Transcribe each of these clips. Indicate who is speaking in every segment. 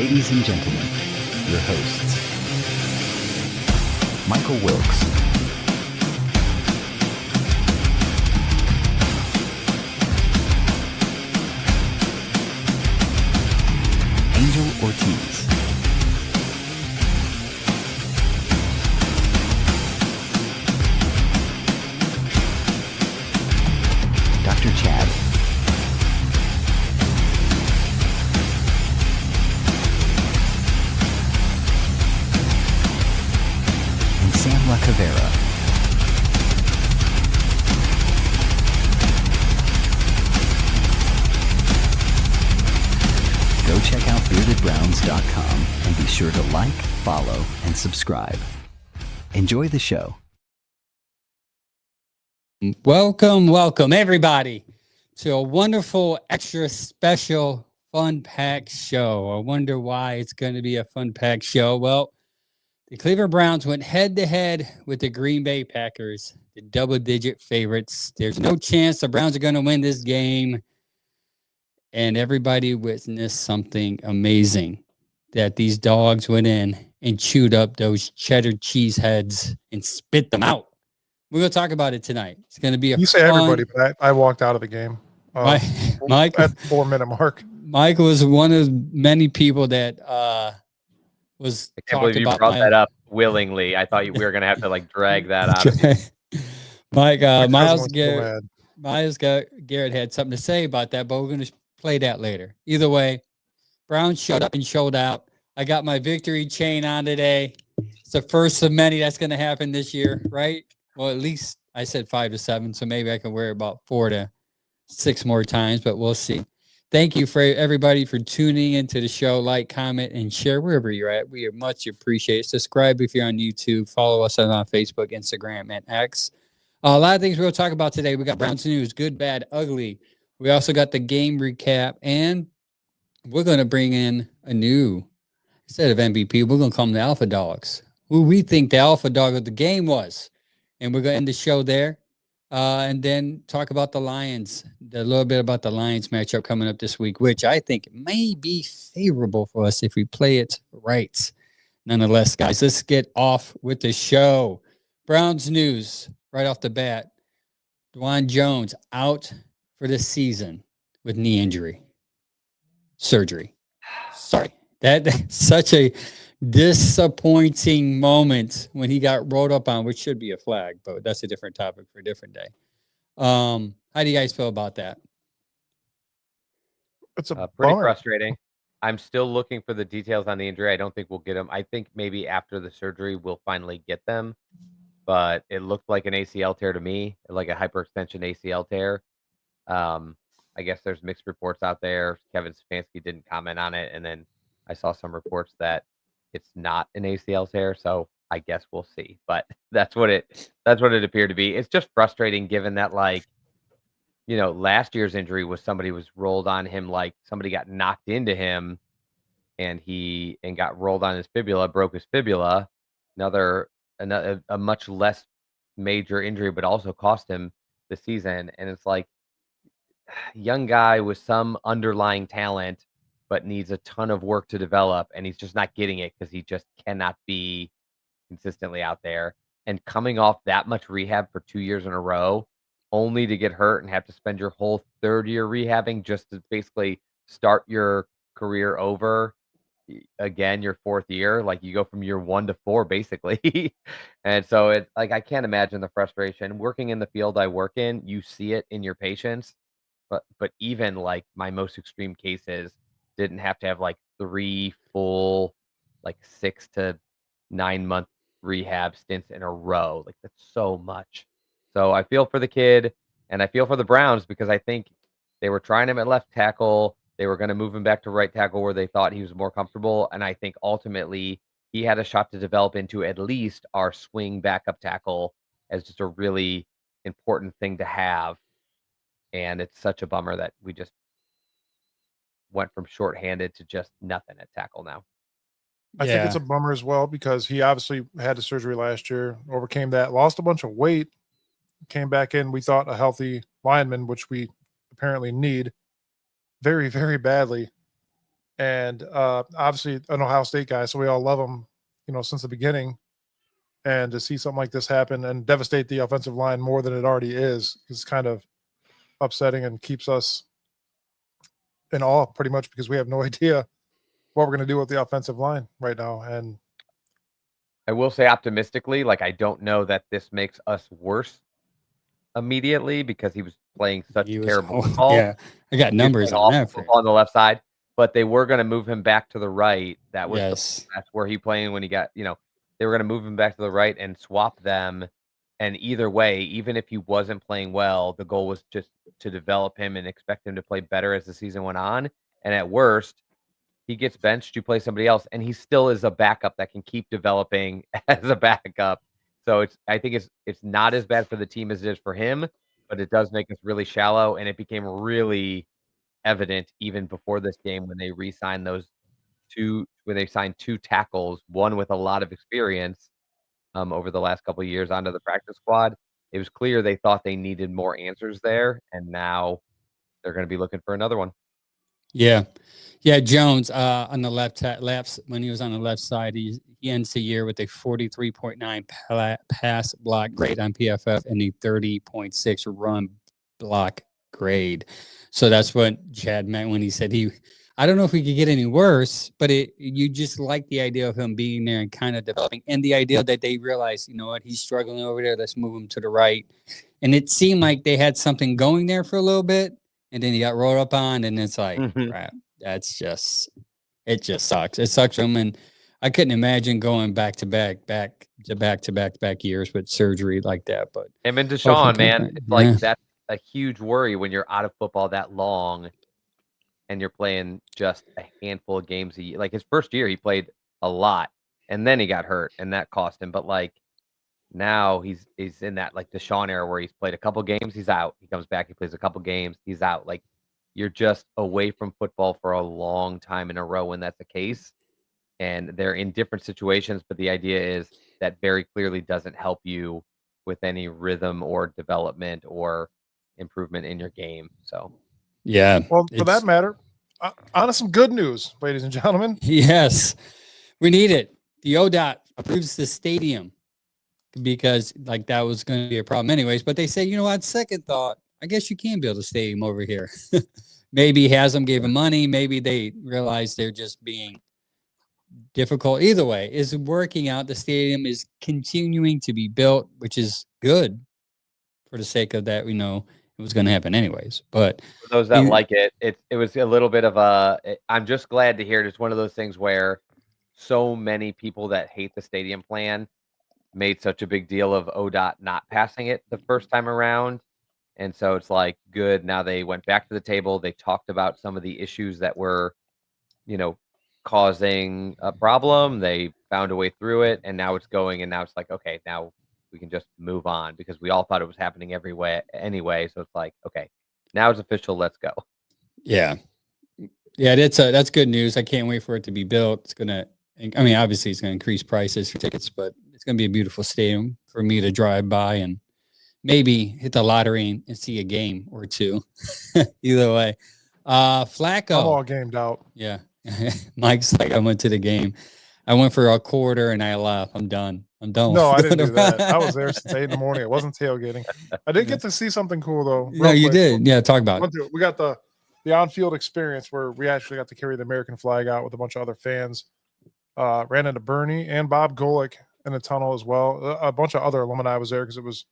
Speaker 1: Ladies and gentlemen, your hosts, Michael Wilkes, Angel Ortiz, Dr. Chad, and Sam LaCavera. Go check out beardedbrowns.com and be sure to like, follow, and subscribe. Enjoy the show.
Speaker 2: Welcome, everybody, to a wonderful, extra special, fun-packed show. I wonder why it's going to be a fun-packed show. Well, the Cleveland Browns went head-to-head with the Green Bay Packers, the double-digit favorites. There's no chance the Browns are going to win this game, and everybody witnessed something amazing, that these dogs went in and chewed up those cheddar cheese heads and spit them out. We're going to talk about it tonight. It's going to be a
Speaker 3: You say everybody, but I walked out of the game.
Speaker 2: Mike
Speaker 3: at the 4-minute mark.
Speaker 2: Mike was one of many people that was.
Speaker 4: I can't believe you brought that up willingly. I thought we were going to have to drag that out of you.
Speaker 2: Mike, Miles Garrett had something to say about that, but we're going to play that later. Either way, Browns showed up and showed out. I got my victory chain on today. It's the first of many that's going to happen this year, right? Well, at least I said 5 to 7, so maybe I can wear it about 4 to 6 more times, but we'll see. Thank you for everybody for tuning into the show. Like, comment, and share wherever you're at. We much appreciate it. Subscribe if you're on YouTube. Follow us on Facebook, Instagram, and X. A lot of things we'll talk about today. We got Browns news, good, bad, ugly. We also got the game recap, and we're going to bring in a new, instead of MVP, we're going to call them the Alpha Dogs, who we think the Alpha Dog of the game was. And we're going to end the show there and then talk about the Lions, a little bit about the Lions matchup coming up this week, which I think may be favorable for us if we play it right. Nonetheless, guys, let's get off with the show. Browns news right off the bat. Dwan Jones out for the season with knee injury. Surgery. Sorry. That's such a disappointing moment when he got rolled up on, which should be a flag, but that's a different topic for a different day. How do you guys feel about that?
Speaker 3: It's
Speaker 4: pretty frustrating. I'm still looking for the details on the injury. I don't think we'll get them. I think maybe after the surgery we'll finally get them, but it looked like an ACL tear to me, like a hyperextension ACL tear. I guess there's mixed reports out there. Kevin Stefanski didn't comment on it, and then I saw some reports that it's not an ACL tear, so I guess we'll see. But that's what it appeared to be. It's just frustrating given that, last year's injury was somebody was rolled on him, like somebody got knocked into him and got rolled on his fibula, broke his fibula. A much less major injury, but also cost him the season. And it's like, young guy with some underlying talent, but needs a ton of work to develop, and he's just not getting it because he just cannot be consistently out there. And coming off that much rehab for 2 years in a row, only to get hurt and have to spend your whole third year rehabbing just to basically start your career over again, your fourth year. Like, you go from year 1 to 4, basically. And so it's like, I can't imagine the frustration. Working in the field I work in, you see it in your patients. But even like my most extreme cases didn't have to have 3 full 6 to 9 month rehab stints in a row. That's so much. So I feel for the kid, and I feel for the Browns, because I think they were trying him at left tackle. They were going to move him back to right tackle where they thought he was more comfortable. And I think ultimately he had a shot to develop into at least our swing backup tackle as just a really important thing to have. And it's such a bummer that we just went from shorthanded to just nothing at tackle now.
Speaker 3: I think it's a bummer as well, because he obviously had the surgery last year, overcame that, lost a bunch of weight, came back in. We thought a healthy lineman, which we apparently need very, very badly. And obviously an Ohio State guy, so we all love him, since the beginning. And to see something like this happen and devastate the offensive line more than it already is kind of upsetting and keeps us in awe pretty much, because we have no idea what we're going to do with the offensive line right now. And
Speaker 4: I will say optimistically, like, I don't know that this makes us worse immediately, because he was playing such terrible football.
Speaker 2: Yeah, I got numbers on that.
Speaker 4: On the left side, but they were going to move him back to the right. That was that's where he played when he got, they were going to move him back to the right and swap them. And either way, even if he wasn't playing well, the goal was just to develop him and expect him to play better as the season went on. And at worst, he gets benched, you play somebody else, and he still is a backup that can keep developing as a backup. So I think it's not as bad for the team as it is for him, but it does make us really shallow. And it became really evident even before this game when they re-signed they signed 2 tackles, one with a lot of experience over the last couple of years onto the practice squad. It was clear they thought they needed more answers there, and now they're going to be looking for another one.
Speaker 2: Yeah. Jones on the left when he was on the left side, he ends the year with a 43.9 pass block grade on PFF and a 30.6 run block grade. So that's what Chad meant when he said I don't know if we could get any worse, but you just like the idea of him being there and kind of developing, and the idea that they realized, he's struggling over there. Let's move him to the right. And it seemed like they had something going there for a little bit, and then he got rolled up on, and it's like, crap. It just sucks. It sucks for him, and I couldn't imagine going back to back years with surgery like that. But
Speaker 4: him and Deshaun, man, it's like that's a huge worry when you're out of football that long. And you're playing just a handful of games a year. Like his first year, he played a lot, and then he got hurt, and that cost him. But like now, he's in that like Deshaun era where he's played a couple games, he's out. He comes back, he plays a couple games, he's out. Like you're just away from football for a long time in a row when that's the case. And they're in different situations, but the idea is that very clearly doesn't help you with any rhythm or development or improvement in your game. So.
Speaker 2: Yeah.
Speaker 3: Well, for that matter, on to some good news, ladies and gentlemen.
Speaker 2: Yes, we need it. The ODOT approves the stadium because like that was going to be a problem anyways. But they say, second thought, I guess you can build a stadium over here. Maybe Haslam gave them money. Maybe they realized they're just being difficult. Either way, is working out. The stadium is continuing to be built, which is good for the sake of that. It was going to happen anyways, but
Speaker 4: for those that like it was a little bit of I'm just glad to hear it. It's one of those things where so many people that hate the stadium plan made such a big deal of ODOT not passing it the first time around. And so it's like, good. Now they went back to the table. They talked about some of the issues that were, causing a problem. They found a way through it, and now it's going. And now it's like, okay, now we can just move on, because we all thought it was happening every way anyway. So it's like, okay, now it's official. Let's go.
Speaker 2: Yeah. That's good news. I can't wait for it to be built. Obviously it's going to increase prices for tickets, but it's going to be a beautiful stadium for me to drive by and maybe hit the lottery and see a game or two. Either way. Flacco.
Speaker 3: I'm all gamed out.
Speaker 2: Yeah. Mike's like, I went to the game. I went for a quarter and I left. I'm done.
Speaker 3: No, I didn't do that. I was there since 8 in the morning. It wasn't tailgating. I did get to see something cool though.
Speaker 2: No, you did. Yeah, talk about it.
Speaker 3: We got the on-field experience where we actually got to carry the American flag out with a bunch of other fans. Ran into Bernie and Bob Golick in the tunnel as well. A bunch of other alumni was there because it was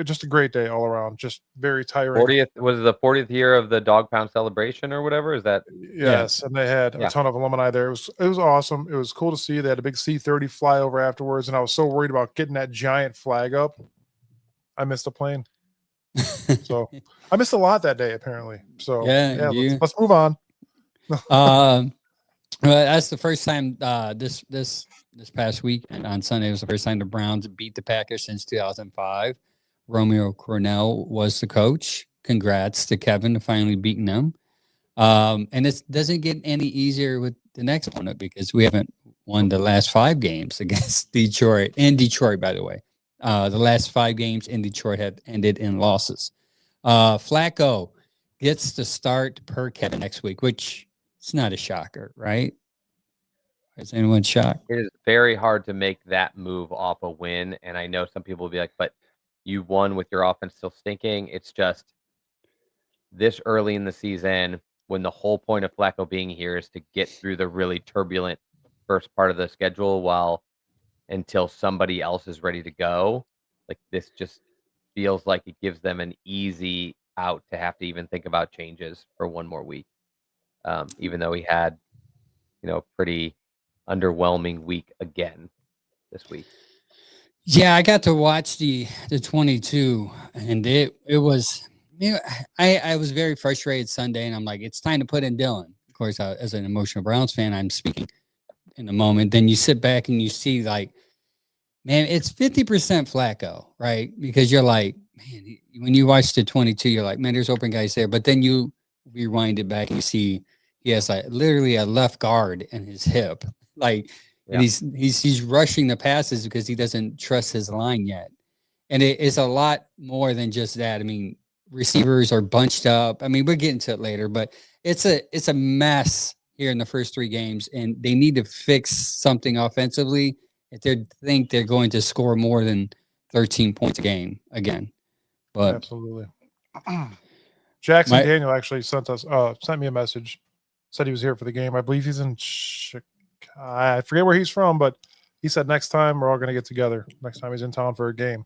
Speaker 3: just a great day all around. Just very tiring.
Speaker 4: 40th was the 40th year of the Dog Pound celebration or whatever. Is that?
Speaker 3: Yes, and they had a ton of alumni there. It was awesome. It was cool to see. They had a big C-30 flyover afterwards, and I was so worried about getting that giant flag up. I missed the plane. So I missed a lot that day apparently. So let's move on.
Speaker 2: That's the first time this past week and on Sunday was the first time the Browns beat the Packers since 2005. Romeo Cornell was the coach. Congrats to Kevin for finally beating them. And it doesn't get any easier with the next opponent because we haven't won the last 5 games against Detroit. And Detroit, by the way. The last 5 games in Detroit have ended in losses. Flacco gets to start per Kevin next week, which It's not a shocker, right? Is anyone shocked?
Speaker 4: It is very hard to make that move off a win, and I know some people will be like, "But you won with your offense still stinking." It's just this early in the season when the whole point of Flacco being here is to get through the really turbulent first part of the schedule until somebody else is ready to go. Like, this just feels like it gives them an easy out to have to even think about changes for one more week. Even though he had, pretty underwhelming week again this week.
Speaker 2: Yeah, I got to watch the 22, and it was, I was very frustrated Sunday, and I'm like, it's time to put in Dylan. Of course, as an emotional Browns fan, I'm speaking in the moment. Then you sit back and you see, like, man, it's 50% Flacco, right? Because you're like, man, when you watch the 22, you're like, man, there's open guys there. But then you rewind it back and you see he has like literally a left guard in his hip, like, and he's rushing the passes because he doesn't trust his line yet. And it is a lot more than just that. I mean, receivers are bunched up. I mean, we'll get into it later, but it's a mess here in the first 3 games, and they need to fix something offensively if they think they're going to score more than 13 points a game again. But
Speaker 3: absolutely. Jackson Daniel actually sent me a message, said he was here for the game. I believe he's in Chicago. I forget where he's from, but he said next time we're all going to get together. Next time he's in town for a game.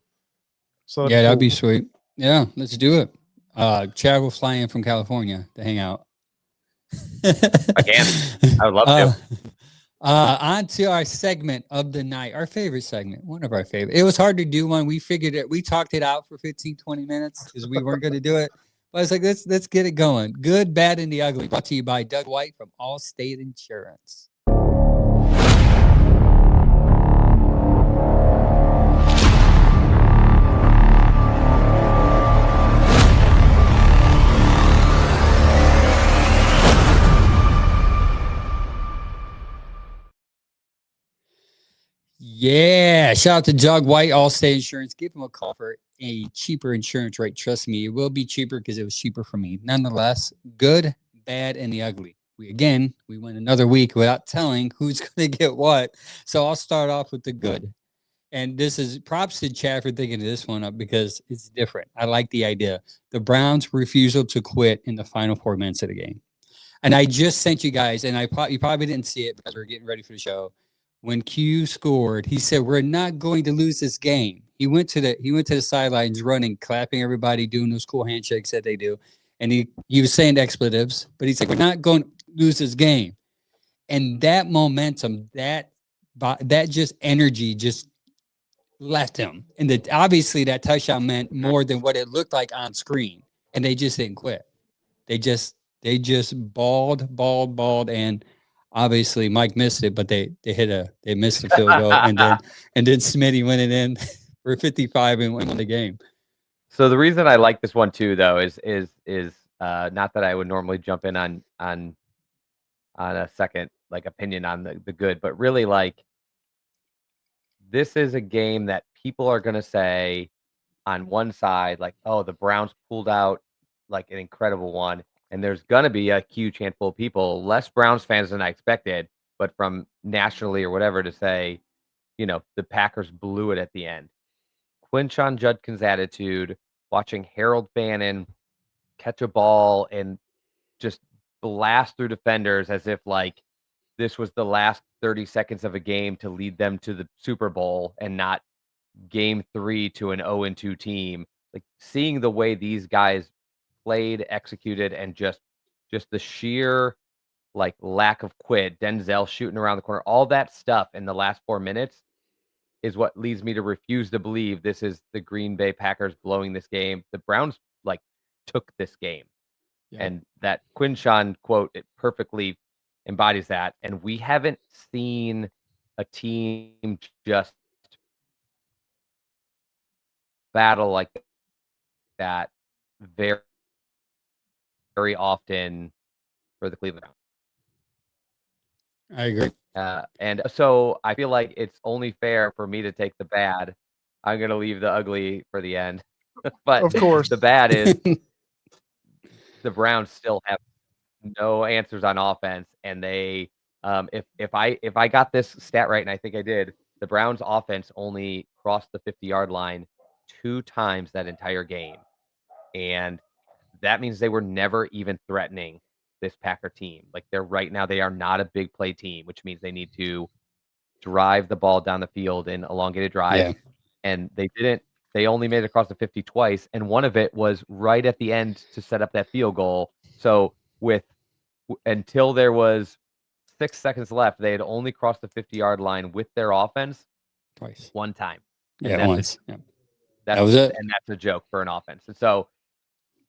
Speaker 3: So
Speaker 2: yeah, that'd be sweet. Yeah, let's do it. Chad will fly in from California to hang out.
Speaker 4: Again, I would love to.
Speaker 2: On to our segment of the night, our favorite segment, one of our favorite. It was hard to do one. We figured it. We talked it out for 15, 20 minutes because we weren't going to do it. But I was like, let's get it going. Good, bad, and the ugly. Brought to you by Doug White from Allstate Insurance. Yeah, shout out to Doug White, Allstate Insurance. Give him a call for a cheaper insurance rate. Trust me, it will be cheaper because it was cheaper for me. Nonetheless, good, bad, and the ugly. We went another week without telling who's going to get what. So I'll start off with the good. And this is props to Chad for thinking this one up because it's different. I like the idea. The Browns' refusal to quit in the final 4 minutes of the game. And I just sent you guys, and you probably didn't see it because we were getting ready for the show. When Q scored, he said, "We're not going to lose this game." He went to the sidelines, running, clapping everybody, doing those cool handshakes that they do, and he was saying expletives, but he's like, "We're not going to lose this game." And that momentum, that just energy, just left him. And obviously that touchdown meant more than what it looked like on screen, and they just didn't quit. They just balled, and obviously Mike missed it, but they missed the field goal, and then Smitty went it in for 55 and won the game.
Speaker 4: So the reason I like this one too, though, is not that I would normally jump in on a second like opinion on the good, but really like this is a game that people are gonna say on one side like, oh, the Browns pulled out like an incredible one. And there's going to be a huge handful of people, less Browns fans than I expected, but from nationally or whatever, to say, the Packers blew it at the end. Quinshon Judkins' attitude, watching Harold Fannin catch a ball and just blast through defenders as if like this was the last 30 seconds of a game to lead them to the Super Bowl and not game 3 to an 0-2 team. Like seeing the way these guys played, executed, and just the sheer like lack of quit, Denzel shooting around the corner, all that stuff in the last 4 minutes is what leads me to refuse to believe this is the Green Bay Packers blowing this game. The Browns like took this game. Yeah. And that Quinshon quote, it perfectly embodies that. And we haven't seen a team just battle like that very often for the Cleveland Browns.
Speaker 2: I agree.
Speaker 4: And so I feel like it's only fair for me to take the bad. I'm going to leave the ugly for the end. But
Speaker 3: of course,
Speaker 4: the bad is the Browns still have no answers on offense, and they if I got this stat right, and I think I did, the Browns offense only crossed the 50-yard line 2 times that entire game. And that means they were never even threatening this Packer team. Like they're right now, they are not a big play team, which means they need to drive the ball down the field in elongated drives.
Speaker 2: Yeah.
Speaker 4: And they didn't. They only made it across the 50 twice, and one of it was right at the end to set up that field goal. So until there was 6 seconds left, they had only crossed the 50-yard line with their offense
Speaker 2: Twice.
Speaker 4: one time. And
Speaker 2: Yeah,
Speaker 4: that's
Speaker 2: once. Yeah.
Speaker 4: that
Speaker 2: was it.
Speaker 4: And that's a joke for an offense. And so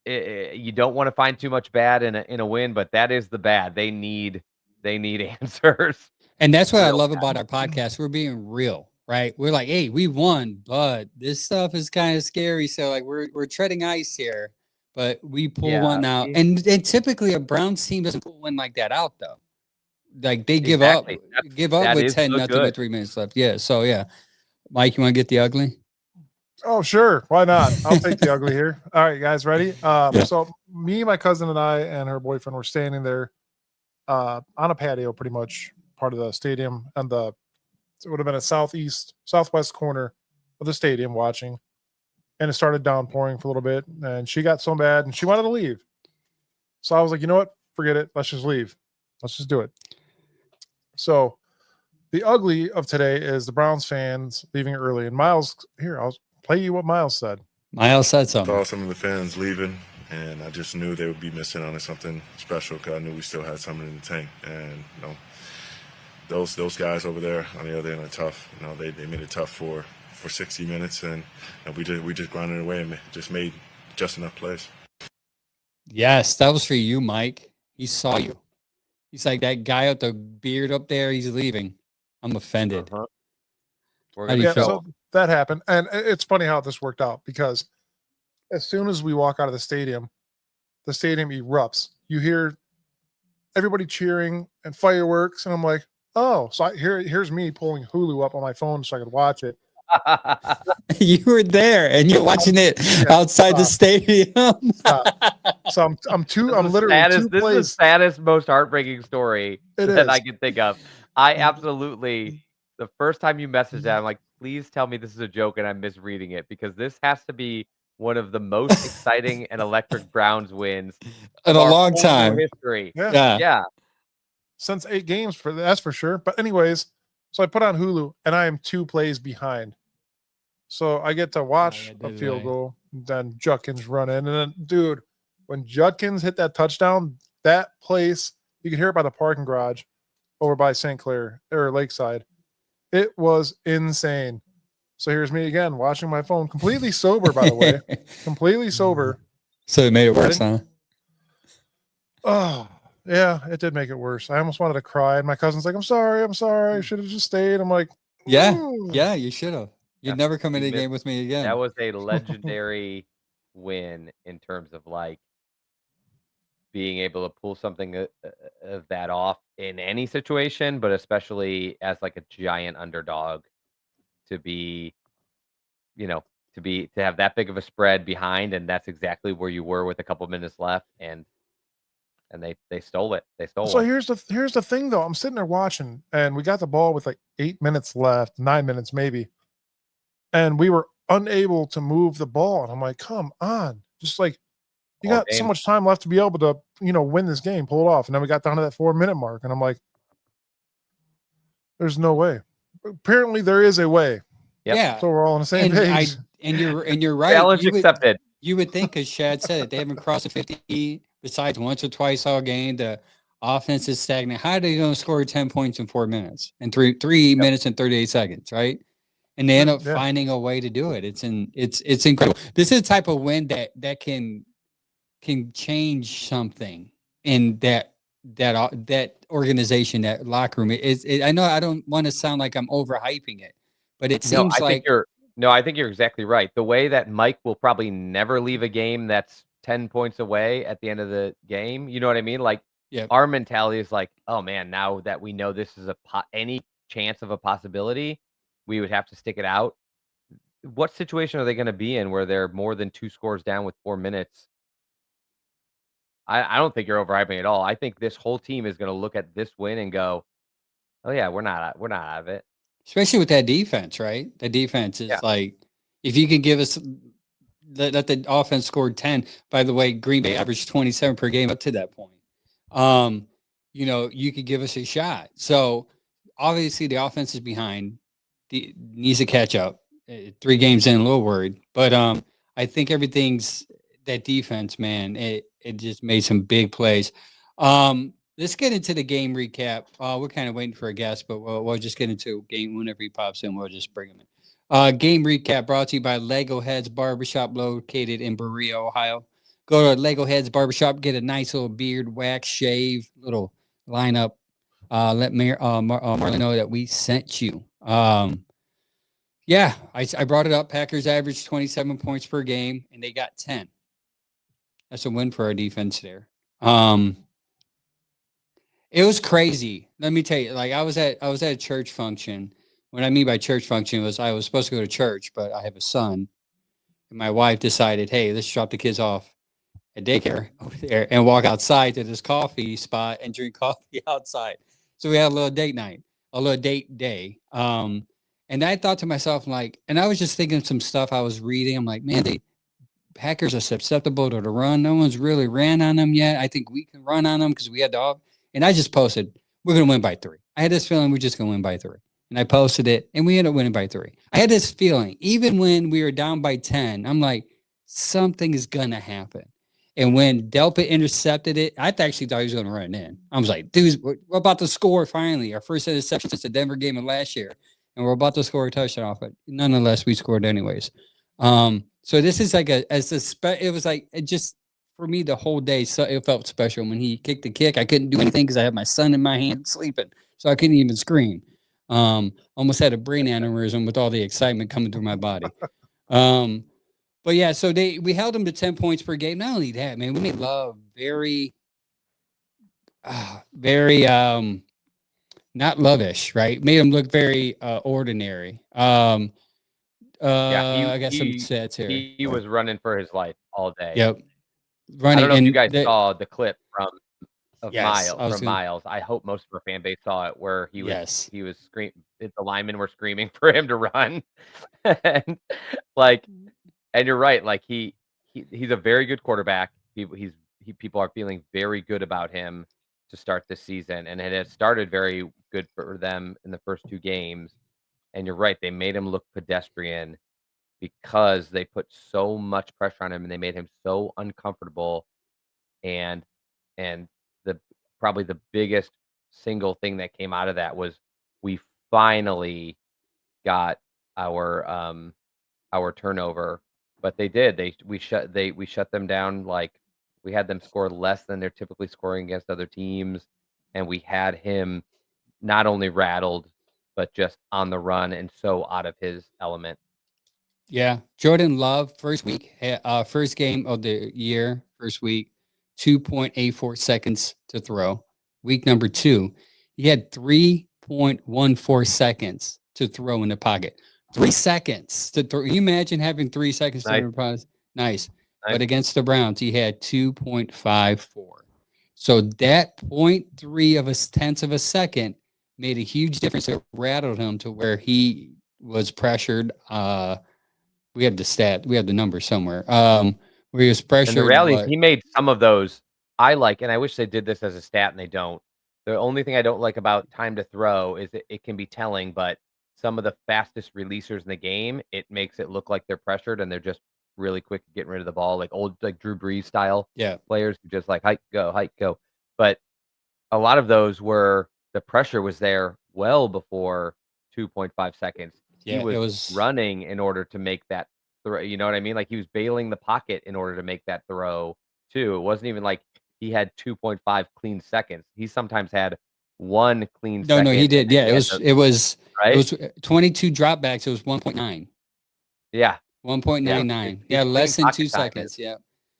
Speaker 4: you don't want to find too much bad in a win, but that is the bad. They need answers.
Speaker 2: And that's what I
Speaker 4: Real
Speaker 2: love about our podcast. We're being real, right? We're like, hey, we won, but this stuff is kind of scary. So like we're treading ice here, but we pull one out. And typically a Browns team doesn't pull one like that out though. Like they give up with 10-0 with 3 minutes left. Yeah. So yeah. Mike, you want to get the ugly?
Speaker 3: Oh, sure. Why not? I'll take the ugly here. All right, guys, ready? So me, my cousin, and I and her boyfriend were standing there on a patio, pretty much part of the stadium, and it would have been a southwest corner of the stadium watching. And it started downpouring for a little bit, and she got so bad, and she wanted to leave. So I was like, you know what? Forget it. Let's just leave. Let's just do it. So the ugly of today is the Browns fans leaving early. And Miles, here, I'll play you what Miles said.
Speaker 2: Miles said something.
Speaker 5: I saw some of the fans leaving, and I just knew they would be missing out on something special because I knew we still had something in the tank. And those guys over there on the other end are tough. They made it tough for 60 minutes, and we just grinded away and just made just enough plays.
Speaker 2: Yes, that was for you, Mike. He saw you. He's like, that guy with the beard up there, he's leaving. I'm offended.
Speaker 4: How
Speaker 2: do you feel?
Speaker 3: So that happened. And it's funny how this worked out because as soon as we walk out of the stadium erupts. You hear everybody cheering and fireworks. And I'm like, oh, so here's me pulling Hulu up on my phone so I could watch it.
Speaker 2: You were there and you're watching it outside the stadium.
Speaker 3: So I'm literally
Speaker 4: this is the saddest, most heartbreaking story that I can think of. I absolutely, the first time you messaged that, I'm like, please tell me this is a joke and I'm misreading it, because this has to be one of the most exciting and electric Browns wins
Speaker 2: in a long time
Speaker 4: history.
Speaker 3: Yeah. Since 8 games that's for sure. But anyways, so I put on Hulu and I am 2 plays behind. So I get to watch a field goal, then Judkins run in. And then, dude, when Judkins hit that touchdown, that place, you could hear it by the parking garage over by St. Clair or Lakeside. It was insane. So here's me again, watching my phone, completely sober, by the way. Completely sober.
Speaker 2: So it made it worse, huh?
Speaker 3: Oh, yeah, it did make it worse. I almost wanted to cry. And my cousin's like, I'm sorry. I should have just stayed. I'm like,
Speaker 2: yeah, you should have. You'd never come into a game with me again.
Speaker 4: That was a legendary win in terms of like being able to pull something of that off in any situation, but especially as like a giant underdog to be, to have that big of a spread behind. And that's exactly where you were with a couple minutes left. And they stole it. They stole it.
Speaker 3: So here's the thing though. I'm sitting there watching and we got the ball with like 8 minutes left, 9 minutes maybe. And we were unable to move the ball. And I'm like, come on. Just like, you got so much time left to be able to, win this game, pull it off. And then we got down to that 4-minute mark. And I'm like, there's no way. Apparently there is a way.
Speaker 4: Yep.
Speaker 2: Yeah.
Speaker 3: So we're all on the same page.
Speaker 2: And you're right.
Speaker 4: Challenge accepted.
Speaker 2: You would think, because Shad said it, they haven't crossed the 50 besides once or twice all game. The offense is stagnant. How are they going to score 10 points in 4 minutes and 3 minutes and 38 seconds, right? And they end up finding a way to do it. It's incredible. This is the type of win that can change something in that organization, that locker room. I know I don't want to sound like I'm overhyping it, but it seems
Speaker 4: I think you're exactly right. The way that Mike will probably never leave a game that's 10 points away at the end of the game. You know what I mean? Like, our mentality is like, oh man, now that we know this is any chance of a possibility, we would have to stick it out. What situation are they going to be in where they're more than 2 scores down with 4 minutes? I don't think you're overhyping at all. I think this whole team is going to look at this win and go, "Oh yeah, we're not out of it."
Speaker 2: Especially with that defense, right? The defense is
Speaker 4: Yeah.
Speaker 2: like, if you could give us that the offense scored 10. By the way, Green Bay averaged 27 per game up to that point. You could give us a shot. So obviously the offense is behind. Needs to catch up. 3 games in, a little worried. But I think everything's that defense, man. It just made some big plays. Let's get into the game recap. We're kind of waiting for a guest, but we'll just get into game whenever he pops in. We'll just bring him in. Game recap brought to you by Lego Heads Barbershop, located in Berea, Ohio. Go to Lego Heads Barbershop, get a nice little beard wax shave, little lineup. Let Marlon know that we sent you. Yeah, I brought it up. Packers averaged 27 points per game, and they got 10. That's a win for our defense there. It was crazy. Let me tell you, like I was at a church function. What I mean by church function was I was supposed to go to church, but I have a son, and my wife decided, hey, let's drop the kids off at daycare over there and walk outside to this coffee spot and drink coffee outside. So we had a little date night, a little date day. And I thought to myself, like, and I was just thinking of some stuff I was reading. I'm like, man, Packers are susceptible to the run. No one's really ran on them yet. I think we can run on them because we had the off. And I just posted, we're going to win by 3. I had this feeling we're just going to win by 3. And I posted it, and we ended up winning by 3. I had this feeling, even when we were down by 10, I'm like, something is going to happen. And when Delpit intercepted it, I actually thought he was going to run it in. I was like, dude, we're about to score finally. Our first interception since the Denver game of last year. And we're about to score a touchdown off it. Nonetheless, we scored anyways. So this is like it was like, it just, for me, the whole day, so it felt special. When he kicked the kick, I couldn't do anything because I had my son in my hand sleeping. So I couldn't even scream. Almost had a brain aneurysm with all the excitement coming through my body. But yeah, so we held them to 10 points per game. Not only that, man, we made Love very not lovish, right? Made him look very ordinary. I got some stats here.
Speaker 4: He was running for his life all day.
Speaker 2: Yep.
Speaker 4: Running. I don't know if you guys saw the clip from Miles. I hope most of our fan base saw it, where he was screaming. The linemen were screaming for him to run, and you're right. Like he's a very good quarterback. People are feeling very good about him to start this season, and it has started very good for them in the first 2 games. And you're right, they made him look pedestrian because they put so much pressure on him and they made him so uncomfortable. And probably the biggest single thing that came out of that was we finally got our turnover. But they did. We shut them down. Like, we had them score less than they're typically scoring against other teams, and we had him not only rattled but just on the run and so out of his element.
Speaker 2: Yeah, Jordan Love, first game of the year, first week, 2.84 seconds to throw. Week number 2, he had 3.14 seconds to throw in the pocket. 3 seconds to throw. Can you imagine having 3 seconds to throw in the pocket? Nice. But against the Browns, he had 2.54. So that 0.3 of a tenth of a second made a huge difference. It rattled him to where he was pressured. We have the stat. We have the number somewhere. Where he was pressured.
Speaker 4: And the rally, he made some of those I like, and I wish they did this as a stat, and they don't. The only thing I don't like about time to throw is that it can be telling, but some of the fastest releasers in the game, it makes it look like they're pressured and they're just really quick at getting rid of the ball, like Drew Brees style players who just like hike, go. But a lot of those were the pressure was there well before 2.5 seconds.
Speaker 2: Yeah,
Speaker 4: he was running in order to make that throw. You know what I mean? Like he was bailing the pocket in order to make that throw too. It wasn't even like he had 2.5 clean seconds. He sometimes had 1 clean second.
Speaker 2: No, he did. Yeah, it was right? It was 22 dropbacks. It was 1.9.
Speaker 4: Yeah.
Speaker 2: 1.99. Yeah, less than 2 seconds. Yeah.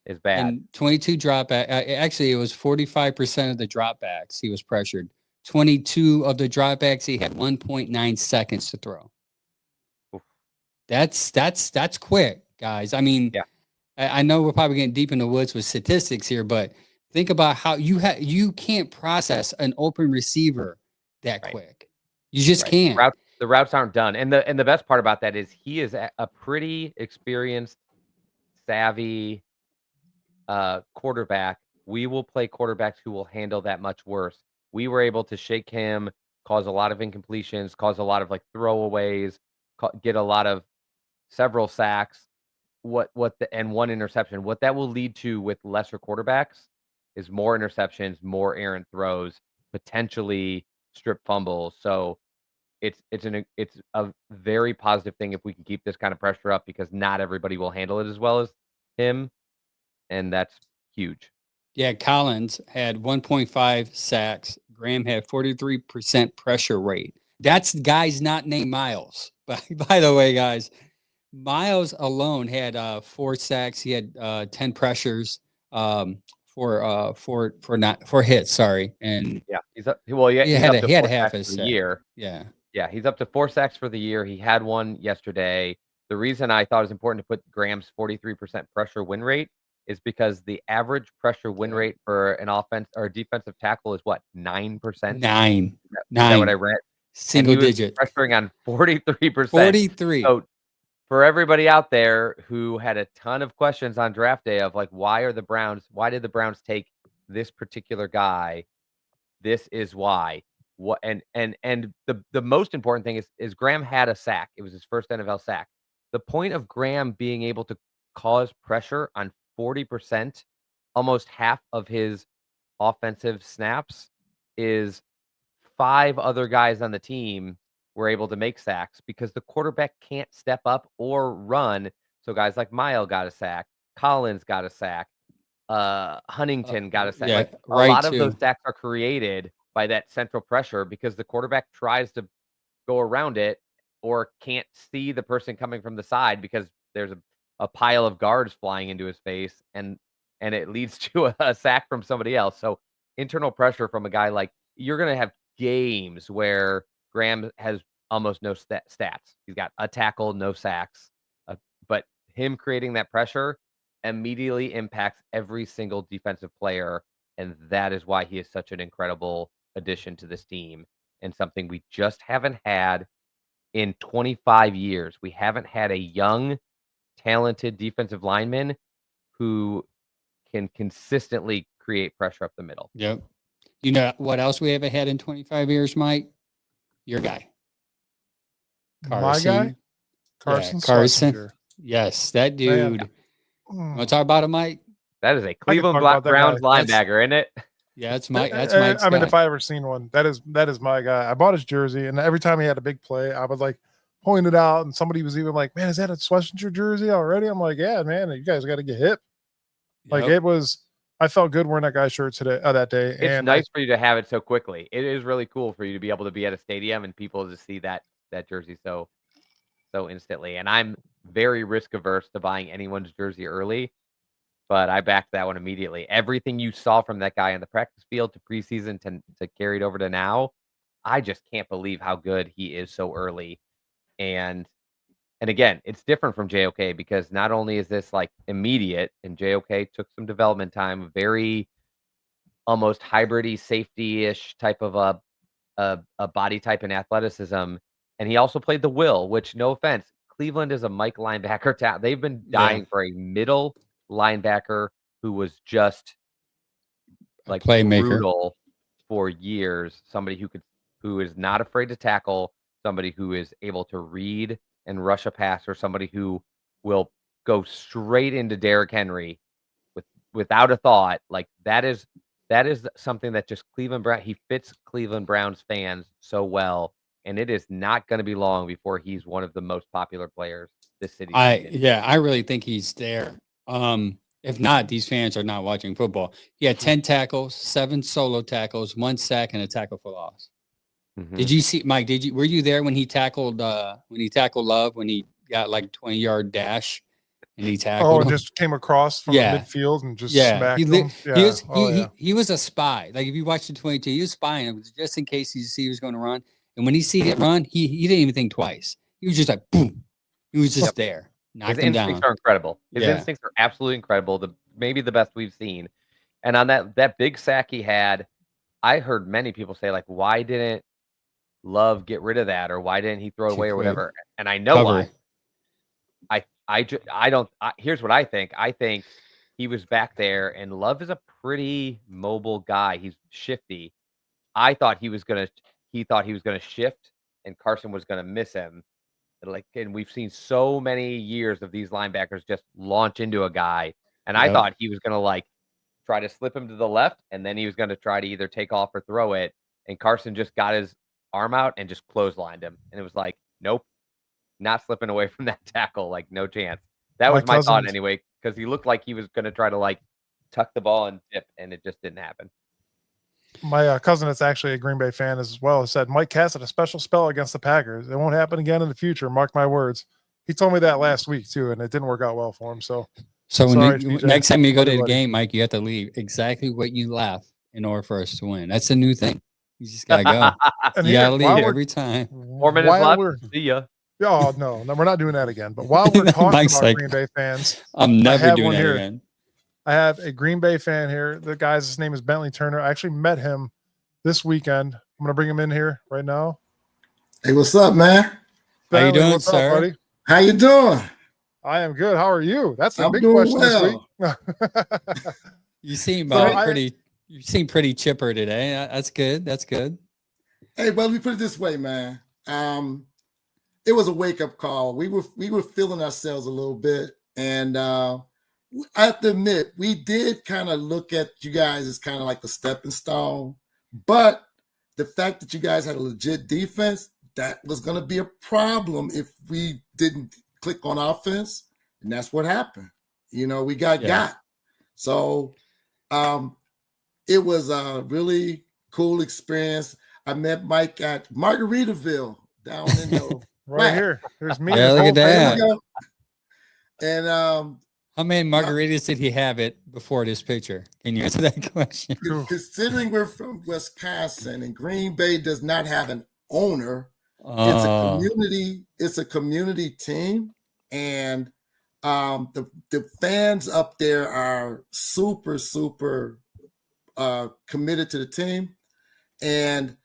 Speaker 4: It's bad.
Speaker 2: And 22 dropback. Actually, it was 45% of the dropbacks he was pressured. 22 of the dropbacks, he had 1.9 seconds to throw. Oof. That's quick, guys. I mean, I know we're probably getting deep in the woods with statistics here, but Think about how you can't process an open receiver that
Speaker 4: Right.
Speaker 2: quick. You just
Speaker 4: Right.
Speaker 2: can't.
Speaker 4: The routes aren't done, and the best part about that is he is a pretty experienced, savvy quarterback. We will play quarterbacks who will handle that much worse. We were able to shake him, cause a lot of incompletions, cause a lot of like throwaways, get a lot of several sacks. And one interception. What that will lead to with lesser quarterbacks is more interceptions, more errant throws, potentially strip fumbles. So it's a very positive thing if we can keep this kind of pressure up because not everybody will handle it as well as him, and that's huge.
Speaker 2: Yeah, Collins had 1.5 sacks. Graham had 43% pressure rate. That's guys not named Miles. By the way, guys, Miles alone had 4 sacks. He had 10 pressures for hits. Sorry, and
Speaker 4: Yeah, he's up. Well, yeah,
Speaker 2: he
Speaker 4: he's
Speaker 2: had
Speaker 4: up to
Speaker 2: he had
Speaker 4: 4
Speaker 2: half
Speaker 4: sacks
Speaker 2: his
Speaker 4: for the
Speaker 2: sack.
Speaker 4: year.
Speaker 2: Yeah.
Speaker 4: Yeah, he's up to 4 sacks for the year. He had one yesterday. The reason I thought it was important to put Graham's 43% pressure win rate is because the average pressure win
Speaker 2: Yeah.
Speaker 4: rate for an offense or defensive tackle is what, 9%?
Speaker 2: Nine.
Speaker 4: Is that what I
Speaker 2: Nine.
Speaker 4: read?
Speaker 2: Single
Speaker 4: And he was
Speaker 2: digit.
Speaker 4: pressuring on 43%.
Speaker 2: 43.
Speaker 4: So for everybody out there who had a ton of questions on draft day of like, why did the Browns take this particular guy? This is why. What and the most important thing is Graham had a sack. It was his first NFL sack. The point of Graham being able to cause pressure on 40%, almost half of his offensive snaps, is 5 other guys on the team were able to make sacks because the quarterback can't step up or run. So guys like Mile got a sack, Collins got a sack, Huntington got a sack.
Speaker 2: Yeah,
Speaker 4: Like a
Speaker 2: right
Speaker 4: lot of those
Speaker 2: too.
Speaker 4: sacks are created by that central pressure because the quarterback tries to go around it or can't see the person coming from the side because there's a pile of guards flying into his face and it leads to a sack from somebody else. So internal pressure from a guy like you're going to have games where Graham has almost no stats. He's got a tackle, no sacks. But him creating that pressure immediately impacts every single defensive player. And that is why he is such an incredible addition to this team and something we just haven't had in 25 years. We haven't had a young, talented defensive lineman who can consistently create pressure up the middle.
Speaker 2: Yep. You know what else we haven't had in 25 years, Mike? Your guy.
Speaker 3: My guy?
Speaker 2: Carson.
Speaker 3: Carson.
Speaker 2: Carson.
Speaker 3: Schlesinger.
Speaker 2: Yes, that
Speaker 3: Man.
Speaker 2: dude. Want to talk about him, Mike?
Speaker 4: That is a Cleveland
Speaker 3: talk about that
Speaker 4: Browns
Speaker 3: guy.
Speaker 4: linebacker, isn't it?
Speaker 2: Yeah, that's Mike's
Speaker 3: I mean,
Speaker 2: guy.
Speaker 3: if I ever seen one, that is my guy. I bought his jersey, and every time he had a big play, I would like point it out, and somebody was even like, "Man, is that a Schlesinger jersey already?" I'm like, "Yeah, man, you guys got to get hip." Like
Speaker 2: Yep.
Speaker 3: it was. I felt good wearing that guy's shirt today. That day,
Speaker 4: It's
Speaker 3: and
Speaker 4: nice for you to have it so quickly. It is really cool for you to be able to be at a stadium and people to see that jersey so instantly. And I'm very risk averse to buying anyone's jersey early, but I backed that one immediately. Everything you saw from that guy in the practice field to preseason to carry it over to now, I just can't believe how good he is so early. And again, it's different from JOK because not only is this like immediate, and JOK took some development time, very almost hybridy safety-ish type of a body type and athleticism. And he also played the will, which no offense, Cleveland is a Mike linebacker. They've been dying for a middle linebacker who was just like
Speaker 2: playmaker.
Speaker 4: brutal for years. Somebody who is not afraid to tackle, somebody who is able to read and rush a pass, or somebody who will go straight into Derrick Henry without a thought. Like that is something that just he fits Cleveland Browns fans so well. And it is not going to be long before he's one of the most popular players this city.
Speaker 2: I really think he's there. If not, these fans are not watching football. He had 10 tackles, 7 solo tackles, 1 sack, and a tackle for loss.
Speaker 4: Mm-hmm.
Speaker 2: Did you see, Mike? Were you there when he tackled Love when he got like 20-yard dash and he tackled him?
Speaker 3: Just came across from the midfield and just smacked him.
Speaker 2: He was a spy. Like if you watched the 22, he was spying him just in case he was going to run. And when he see it run, he didn't even think twice. He was just like boom. He was just there.
Speaker 4: His instincts are incredible. His instincts are absolutely incredible. Maybe the best we've seen. And on that big sack he had, I heard many people say, like, why didn't Love get rid of that, or why didn't he throw it
Speaker 2: Too
Speaker 4: away or
Speaker 2: quick.
Speaker 4: whatever? And I know
Speaker 2: Cover.
Speaker 4: why. I don't. Here's what I think. I think he was back there, and Love is a pretty mobile guy. He's shifty. I thought he thought he was gonna shift, and Carson was gonna miss him. And we've seen so many years of these linebackers just launch into a guy, and I
Speaker 2: Yep.
Speaker 4: thought he was gonna like try to slip him to the left, and then he was gonna try to either take off or throw it. And Carson just got his arm out and just clotheslined him, and it was like, nope, not slipping away from that tackle, like no chance. That
Speaker 3: My
Speaker 4: was my thought
Speaker 3: cousins-
Speaker 4: anyway, because he looked like he was gonna try to like tuck the ball and dip, and it just didn't happen.
Speaker 3: My cousin that's actually a Green Bay fan as well said Mike Cass had a special spell against the Packers. It won't happen again in the future. Mark my words. He told me that last week too, and it didn't work out well for him. So
Speaker 2: So
Speaker 3: Sorry,
Speaker 2: when
Speaker 3: TJ.
Speaker 2: next time you go to the
Speaker 3: Everybody.
Speaker 2: game, Mike, you have to leave exactly what you left in order for us to win. That's a new thing. You just gotta go.
Speaker 3: and
Speaker 2: You
Speaker 3: here,
Speaker 2: gotta leave
Speaker 3: while we're-
Speaker 2: every time.
Speaker 4: 4 minutes
Speaker 3: while
Speaker 4: left.
Speaker 3: we're-
Speaker 4: See ya.
Speaker 3: Oh no, we're not doing that again. But while we're talking
Speaker 2: Mike's
Speaker 3: about
Speaker 2: like-
Speaker 3: Green Bay fans,
Speaker 2: I'm never
Speaker 3: have
Speaker 2: doing
Speaker 3: one
Speaker 2: that
Speaker 3: here.
Speaker 2: again.
Speaker 3: I have a Green Bay fan here. The guy's name is Bentley Turner. I actually met him this weekend. I'm gonna bring him in here right now.
Speaker 6: Hey, what's up, man?
Speaker 2: How you
Speaker 3: Bentley,
Speaker 2: doing,
Speaker 3: what's up,
Speaker 2: sir?
Speaker 3: buddy?
Speaker 6: How you doing?
Speaker 3: I am good. How are you? That's the
Speaker 6: I'm
Speaker 3: big
Speaker 6: doing
Speaker 3: question
Speaker 6: well.
Speaker 3: this week.
Speaker 2: You seem
Speaker 3: So I-
Speaker 2: pretty. You seem pretty chipper today. That's good. That's good.
Speaker 6: Hey, well, let me put it this way, man. It was a wake-up call. We were feeling ourselves a little bit, and I have to admit, we did kind of look at you guys as kind of like a stepping stone. But the fact that you guys had a legit defense, that was going to be a problem if we didn't click on offense, and that's what happened. You know, we got
Speaker 2: Yeah.
Speaker 6: got. So it was a really cool experience. I met Mike at Margaritaville down in the
Speaker 3: Right
Speaker 6: Right.
Speaker 3: here. There's me.
Speaker 2: Yeah,
Speaker 3: and
Speaker 2: look at
Speaker 3: Paul
Speaker 2: that.
Speaker 3: Freeman.
Speaker 6: and
Speaker 2: How many margaritas did he have it before this picture? Can you answer that question?
Speaker 3: Cool.
Speaker 6: considering we're from Wisconsin and Green Bay does not have an owner,
Speaker 2: Oh,
Speaker 6: it's a community team, and the fans up there are super committed to the team, and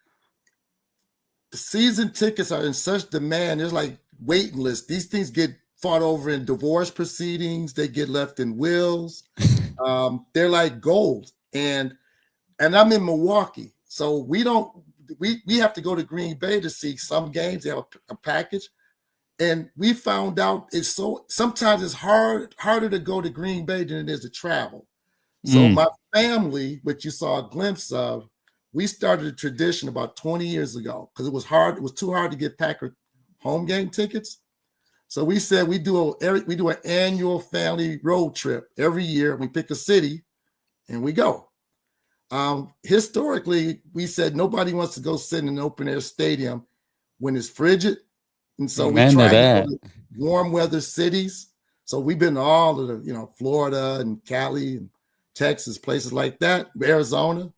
Speaker 6: the season tickets are in such demand. There's like waiting lists. These things get fought over in divorce proceedings. They get left in wills. They're like gold, and I'm in Milwaukee, so we have to go to Green Bay to see some games. They have a package, and we found out sometimes it's harder to go to Green Bay than it is to travel. So
Speaker 2: Mm.
Speaker 6: my family, which you saw a glimpse of, we started a tradition about 20 years ago because it was hard. It was too hard to get Packer home game tickets. So we said we do an annual family road trip every year. We pick a city and we go. Historically, we said nobody wants to go sit in an open air stadium when it's frigid. And so
Speaker 2: Amen
Speaker 6: we
Speaker 2: to
Speaker 6: try to
Speaker 2: that.
Speaker 6: go to warm weather cities. So we've been to all of the, Florida and Cali and Texas, places like that, Arizona.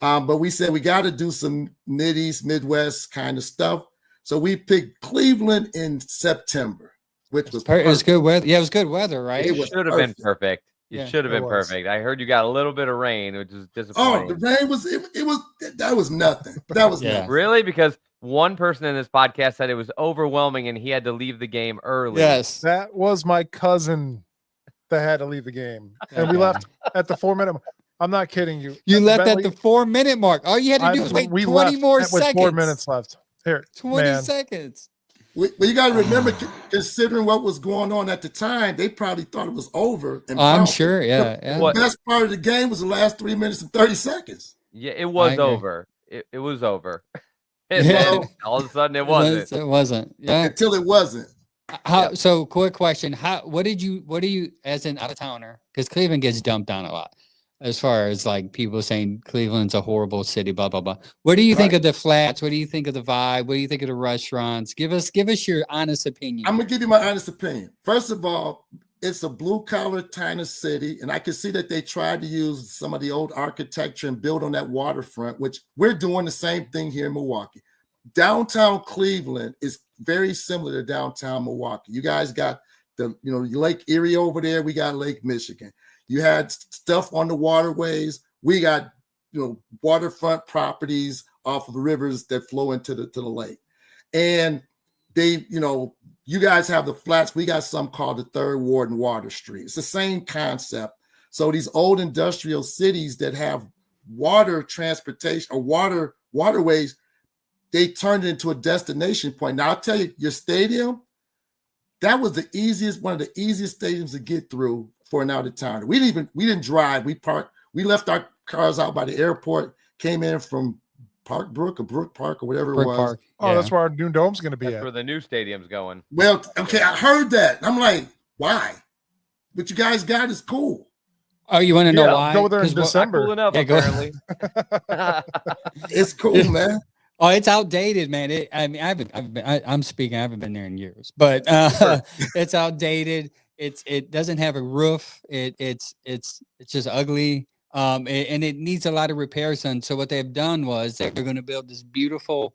Speaker 6: But we said we got to do some Mideast, Midwest kind of stuff. So we picked Cleveland in September, which was
Speaker 2: It was
Speaker 6: perfect.
Speaker 2: good weather. Yeah, it was good weather, right?
Speaker 6: It
Speaker 4: It
Speaker 6: was
Speaker 4: should have been
Speaker 6: perfect.
Speaker 4: perfect. It
Speaker 2: Yeah,
Speaker 4: should have
Speaker 3: it
Speaker 4: been
Speaker 3: was.
Speaker 4: perfect. I heard you got a little bit of rain, which is
Speaker 6: Oh, the
Speaker 4: disappointing.
Speaker 6: rain was that was nothing. That was
Speaker 2: Yeah.
Speaker 6: nothing.
Speaker 4: Really? Because one person in this podcast said it was overwhelming and he had to leave the game early.
Speaker 2: Yes.
Speaker 3: That was my cousin that had to leave the game, and we
Speaker 2: Yeah.
Speaker 3: left at the 4-minute. I'm not kidding you.
Speaker 2: You left
Speaker 3: Bentley,
Speaker 2: at the 4-minute mark. All you had to do was wait
Speaker 3: we
Speaker 2: 20
Speaker 3: left
Speaker 2: more
Speaker 3: with
Speaker 2: seconds.
Speaker 3: 4 minutes left. Here,
Speaker 2: 20
Speaker 3: man.
Speaker 2: seconds.
Speaker 6: Well, you got to remember, considering what was going on at the time, they probably thought it was over. And
Speaker 2: I'm
Speaker 6: probably
Speaker 2: sure. Yeah.
Speaker 6: The
Speaker 2: Yeah.
Speaker 4: What-
Speaker 6: best part of the game was the last 3 minutes and 30 seconds.
Speaker 4: Yeah, it was
Speaker 2: agree.
Speaker 4: over. It was over. And
Speaker 2: Yeah.
Speaker 4: then all of a sudden it wasn't.
Speaker 2: It wasn't. Yeah.
Speaker 6: Until it wasn't.
Speaker 2: How, so quick question. What do you, as an out of towner, because Cleveland gets dumped on a lot as far as like people saying Cleveland's a horrible city, blah, blah, blah. What do you think
Speaker 6: Right.
Speaker 2: of the flats? What do you think of the vibe? What do you think of the restaurants? Give us your honest opinion.
Speaker 6: I'm gonna give you my honest opinion. First of all, it's a blue collar tiny city, and I can see that they tried to use some of the old architecture and build on that waterfront, which we're doing the same thing here in Milwaukee. Downtown Cleveland is very similar to downtown Milwaukee. You guys got the Lake Erie over there. We got Lake Michigan. You had stuff on the waterways. We got, waterfront properties off of the rivers that flow into the lake. And they, you guys have the flats. We got something called the Third Ward and Water Street. It's the same concept. So these old industrial cities that have water transportation or waterways, they turned it into a destination point. Now I'll tell you, your stadium, that was one of the easiest stadiums to get through for an out of towner. We didn't drive. We parked. We left our cars out by the airport. Came in from Park Brook or Brook Park or whatever
Speaker 2: Brook
Speaker 6: it was.
Speaker 2: Park.
Speaker 3: Oh,
Speaker 2: Yeah.
Speaker 3: that's where our new dome's going to be
Speaker 4: That's
Speaker 3: at.
Speaker 4: where the new stadium's going.
Speaker 6: Well, okay, I heard that. I'm like, why? What you guys got is cool.
Speaker 2: Oh, you want to know
Speaker 3: Yeah,
Speaker 2: why?
Speaker 3: go there in
Speaker 2: 'Cause what-
Speaker 3: December.
Speaker 4: Not cool enough,
Speaker 2: Yeah, go-
Speaker 4: apparently.
Speaker 6: It's cool, man.
Speaker 2: Oh, it's outdated, man. I'm speaking. I haven't been there in years, but it's outdated. It doesn't have a roof. It's just ugly. And it needs a lot of repairs done. So what they've done was they're going to build this beautiful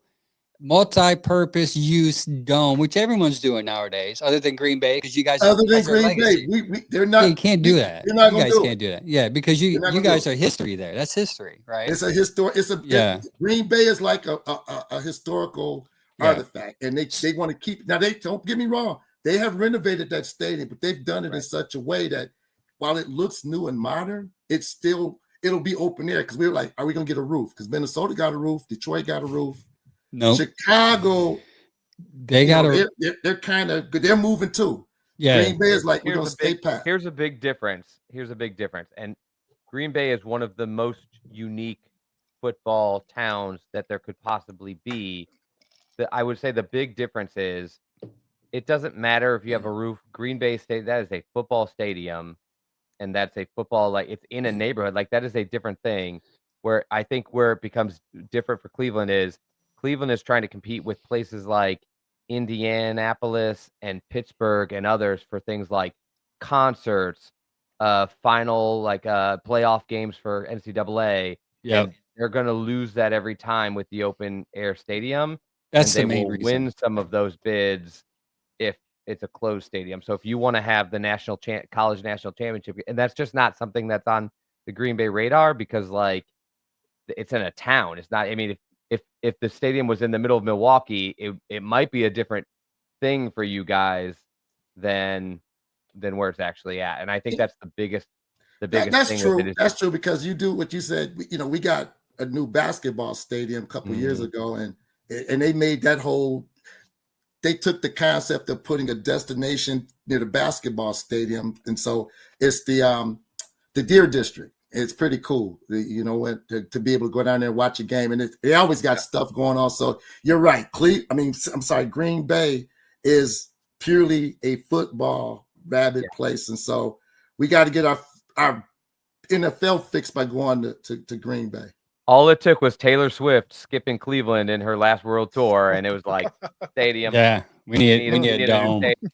Speaker 2: multi-purpose use dome, which everyone's doing nowadays, other than Green Bay, because you guys.
Speaker 6: Other than
Speaker 2: guys are
Speaker 6: Green Bay,
Speaker 2: legacy.
Speaker 6: they're not.
Speaker 2: Yeah, you can't do that.
Speaker 6: You're not
Speaker 2: You
Speaker 6: gonna
Speaker 2: guys
Speaker 6: do it.
Speaker 2: can't do that. Yeah, because
Speaker 6: You're
Speaker 2: you
Speaker 6: not gonna
Speaker 2: guys
Speaker 6: do
Speaker 2: are history there. That's history, right?
Speaker 6: It's a historic.
Speaker 2: Yeah.
Speaker 6: Green Bay is like a historical
Speaker 2: Yeah.
Speaker 6: artifact, and they want to keep. Now, they don't get me wrong. They have renovated that stadium, but they've done it in such a way that while it looks new and modern, it'll be open air. Because we were like, are we gonna get a roof? Because Minnesota got a roof, Detroit got a roof,
Speaker 2: No,
Speaker 6: Chicago.
Speaker 2: they got to.
Speaker 6: They're kind of good. They're moving too.
Speaker 2: Yeah,
Speaker 6: Green Bay is like, we're
Speaker 4: Here's
Speaker 6: gonna
Speaker 4: a
Speaker 6: stay
Speaker 4: big-
Speaker 6: pat.
Speaker 4: Here's a big difference. And Green Bay is one of the most unique football towns that there could possibly be. I would say the big difference is it doesn't matter if you have a roof. Green Bay State, that is a football stadium, and that's a football, like, it's in a neighborhood. Like, that is a different thing. Where I think where it becomes different for Cleveland is trying to compete with places like Indianapolis and Pittsburgh and others for things like concerts, final playoff games for NCAA.
Speaker 2: yeah.
Speaker 4: And they're going to lose that every time with the open air stadium.
Speaker 2: That's
Speaker 4: and
Speaker 2: the
Speaker 4: they
Speaker 2: main
Speaker 4: will
Speaker 2: reason.
Speaker 4: win some of those bids if it's a closed stadium. So if you want to have the college national championship, and that's just not something that's on the Green Bay radar because, like, it's in a town. It's not. I mean, if the stadium was in the middle of Milwaukee, it might be a different thing for you guys than where it's actually at. And I think that's the biggest
Speaker 6: That's
Speaker 4: thing.
Speaker 6: true.
Speaker 4: With it is,
Speaker 6: That's true because you do what you said. We got a new basketball stadium a couple years ago, and they made that whole. They took the concept of putting a destination near the basketball stadium, and so it's the Deer District. It's pretty cool, to be able to go down there and watch a game, and they always got stuff going on. So you're right, Green Bay is purely a football rabid place, and so we got to get our NFL fix by going to Green Bay.
Speaker 4: all it took was Taylor Swift skipping Cleveland in her last world tour, and it was like stadium.
Speaker 2: Yeah, we need a
Speaker 4: new
Speaker 2: dome.
Speaker 4: stadium.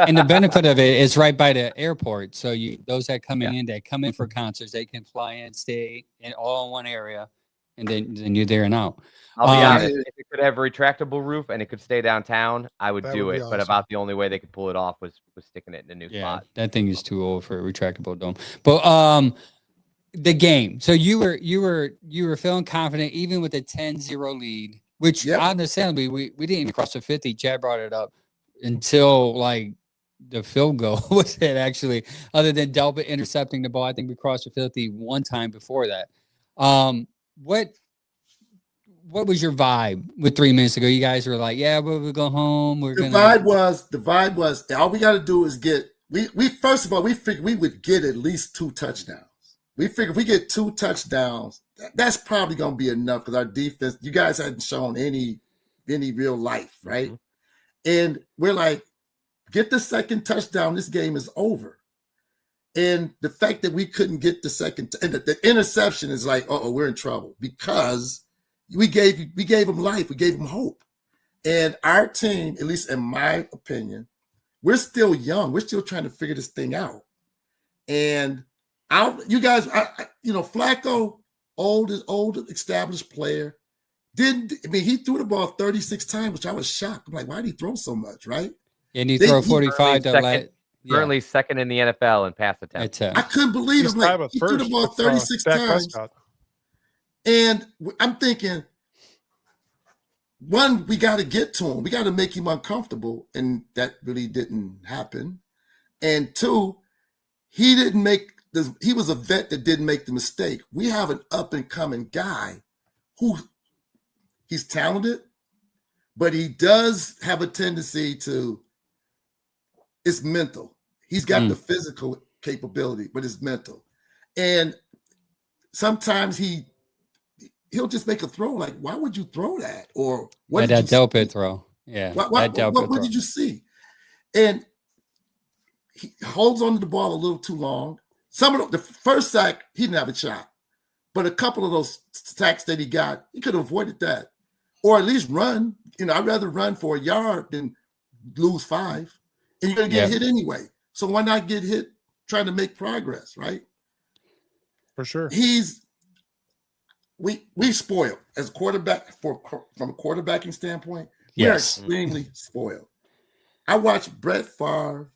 Speaker 2: And the benefit of it is right by the airport. So those that come in for concerts, they can fly in, stay in all in one area, and then you're there and out.
Speaker 4: I'll be
Speaker 2: Um,
Speaker 4: honest, if it could have a retractable roof and it could stay downtown, I would
Speaker 3: That
Speaker 4: do
Speaker 3: would be
Speaker 4: it. But
Speaker 3: awesome.
Speaker 4: about the only way they could pull it off was sticking it in a new
Speaker 2: Yeah,
Speaker 4: spot.
Speaker 2: that thing is too old for a retractable dome. But the game. So you were feeling confident even with a 10-0 lead, which
Speaker 6: Yep.
Speaker 2: understandably we didn't even cross the 50. Chad brought it up until like the field goal was it actually, other than Delpit intercepting the ball. I think we crossed the 50 one time before that. What was your vibe with 3 minutes ago? You guys were like, yeah, we'll go home.
Speaker 6: The vibe was all we got to do is get. We first of all we figured we would get at least 2 touchdowns. We figured if we get 2 touchdowns, that's probably going to be enough because our defense. You guys hadn't shown any real life, right?
Speaker 4: Mhm.
Speaker 6: And we're like, get the second touchdown. This game is over. And the fact that we couldn't get the second and the interception is like, we're in trouble because we gave them life, we gave them hope. And our team, at least in my opinion, we're still young. We're still trying to figure this thing out. And Flacco, old established player, he threw the ball 36 times, which I was shocked. I'm like, why did he throw so much, right?
Speaker 2: And you
Speaker 6: They-
Speaker 2: throw
Speaker 6: he-
Speaker 2: 45 to
Speaker 4: second-
Speaker 2: let.
Speaker 4: Currently second in the NFL in pass attempts.
Speaker 2: That's
Speaker 6: I couldn't believe
Speaker 3: He's
Speaker 6: it. Like,
Speaker 3: tied with
Speaker 6: he threw the
Speaker 3: first
Speaker 6: ball
Speaker 3: with,
Speaker 6: 36
Speaker 3: Dak
Speaker 6: times.
Speaker 3: Prescott.
Speaker 6: And I'm thinking, one, we got to get to him. We got to make him uncomfortable. And that really didn't happen. And two, he didn't make this. He was a vet that didn't make the mistake. We have an up and coming guy who he's talented, but he does have a tendency to, it's mental. He's got the physical capability, but it's mental. And sometimes he'll just make a throw like, why would you throw that? Or what
Speaker 2: that
Speaker 6: did you
Speaker 2: Delpit
Speaker 6: see?
Speaker 2: throw. Yeah.
Speaker 6: What did you see? And he holds on to the ball a little too long. Some of the first sack, he didn't have a shot. But a couple of those sacks that he got, he could have avoided that. Or at least run. You know, I'd rather run for a yard than lose 5. And you're going to get hit anyway. So why not get hit trying to make progress, right?
Speaker 3: For sure.
Speaker 6: We spoiled as a quarterback from a quarterbacking standpoint. We are
Speaker 2: Yes.
Speaker 6: extremely spoiled. I watched Brett Favre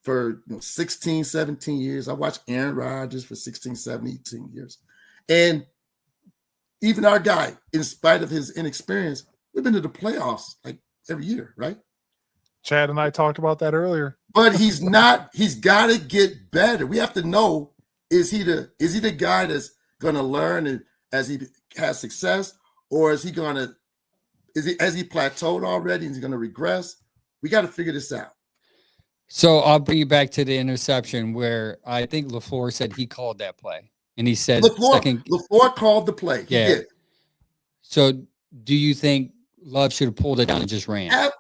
Speaker 6: for 16, 17 years. I watched Aaron Rodgers for 16, 17 years. And even our guy, in spite of his inexperience, we've been to the playoffs like every year, right?
Speaker 3: Chad and I talked about that earlier.
Speaker 6: But he's got to get better. We have to know, is he the guy that's going to learn and as he has success, or has he plateaued already and he's going to regress? We got to figure this out.
Speaker 2: So I'll bring you back to the interception where I think LaFleur said he called that play. And he said
Speaker 6: LaFleur called the play. He did.
Speaker 2: So do you think Love should have pulled it down and just ran?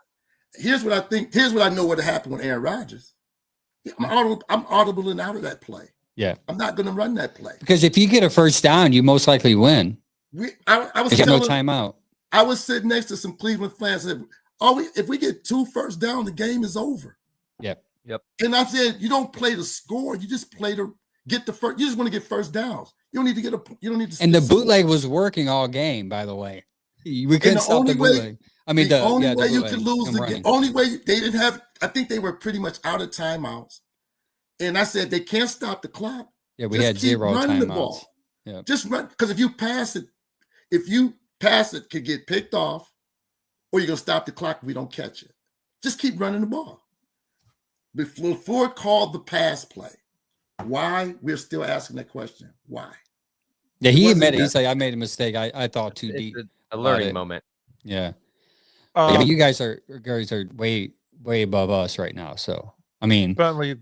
Speaker 6: Here's what I think. Here's what I know would have happened with Aaron Rodgers. I'm audibling out of that play.
Speaker 2: Yeah.
Speaker 6: I'm not going to run that play.
Speaker 2: Because if you get a first down, you most likely win.
Speaker 6: I was
Speaker 2: You got no timeout.
Speaker 6: I was sitting next to some Cleveland fans and said, if we get 2 first down, the game is over.
Speaker 2: Yep.
Speaker 6: And I said, you don't play to score. You just play to get the first. You just want to get first downs. You don't need to you don't need to.
Speaker 2: And the bootleg was working all game, by the way. We couldn't stop the bootleg. I mean,
Speaker 6: the only way you
Speaker 2: bootleg,
Speaker 6: could lose the
Speaker 2: running.
Speaker 6: game. Only way they didn't have. I think they were pretty much out of timeouts. And I said they can't stop the clock.
Speaker 2: Yeah, we
Speaker 6: Just
Speaker 2: had
Speaker 6: keep
Speaker 2: 0
Speaker 6: running the
Speaker 2: timeouts.
Speaker 6: ball.
Speaker 2: Yeah.
Speaker 6: Just run, because if you pass it, could get picked off, or you're gonna stop the clock if we don't catch it. Just keep running the ball. Before called the pass play. Why? We're still asking that question. Why?
Speaker 2: Yeah, he
Speaker 6: wasn't
Speaker 2: admitted. He
Speaker 6: that-
Speaker 2: said, "I made a mistake. I thought too deep."
Speaker 4: It's a learning
Speaker 2: it.
Speaker 4: moment.
Speaker 2: Yeah. Yeah, but you guys are way above us right now. So I mean,
Speaker 3: Bentley,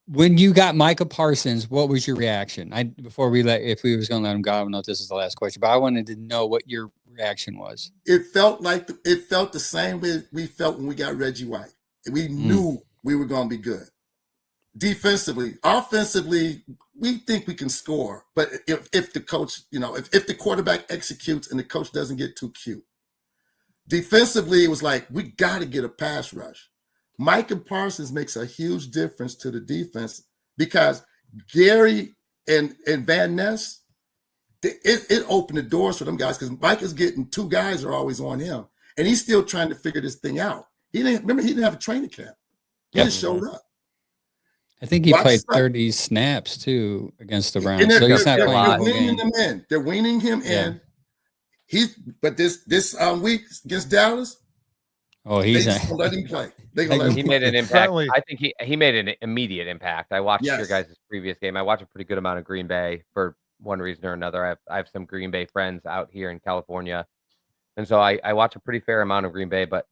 Speaker 2: when you got Micah Parsons, what was your reaction? Before we if we was going to let him go, I don't know if this is the last question, but I wanted to know what your reaction was.
Speaker 6: It felt the same way we felt when we got Reggie White. We knew we were going to be good. Defensively, offensively, we think we can score, but if the coach, if the quarterback executes and the coach doesn't get too cute. Defensively, it was like, we got to get a pass rush. Micah Parsons makes a huge difference to the defense because Gary and Van Ness, it opened the doors for them guys because Micah's getting 2 guys are always on him, and he's still trying to figure this thing out. He didn't have a training camp. He just showed up.
Speaker 2: I think he played 30 snaps too against the Browns.
Speaker 6: And
Speaker 2: So he's not
Speaker 6: they're
Speaker 2: playing the whole
Speaker 6: weaning
Speaker 2: game.
Speaker 6: him in. They're weaning him in. But this week against Dallas,
Speaker 2: Oh,
Speaker 6: they
Speaker 2: he's
Speaker 6: just gonna let him play. They gonna let him
Speaker 4: He
Speaker 6: play.
Speaker 4: made an impact.
Speaker 3: Certainly.
Speaker 4: I think he made an immediate impact. I watched your
Speaker 6: Yes.
Speaker 4: guys' previous game. I watched a pretty good amount of Green Bay for one reason or another. I have some Green Bay friends out here in California, and so I watch a pretty fair amount of Green Bay. But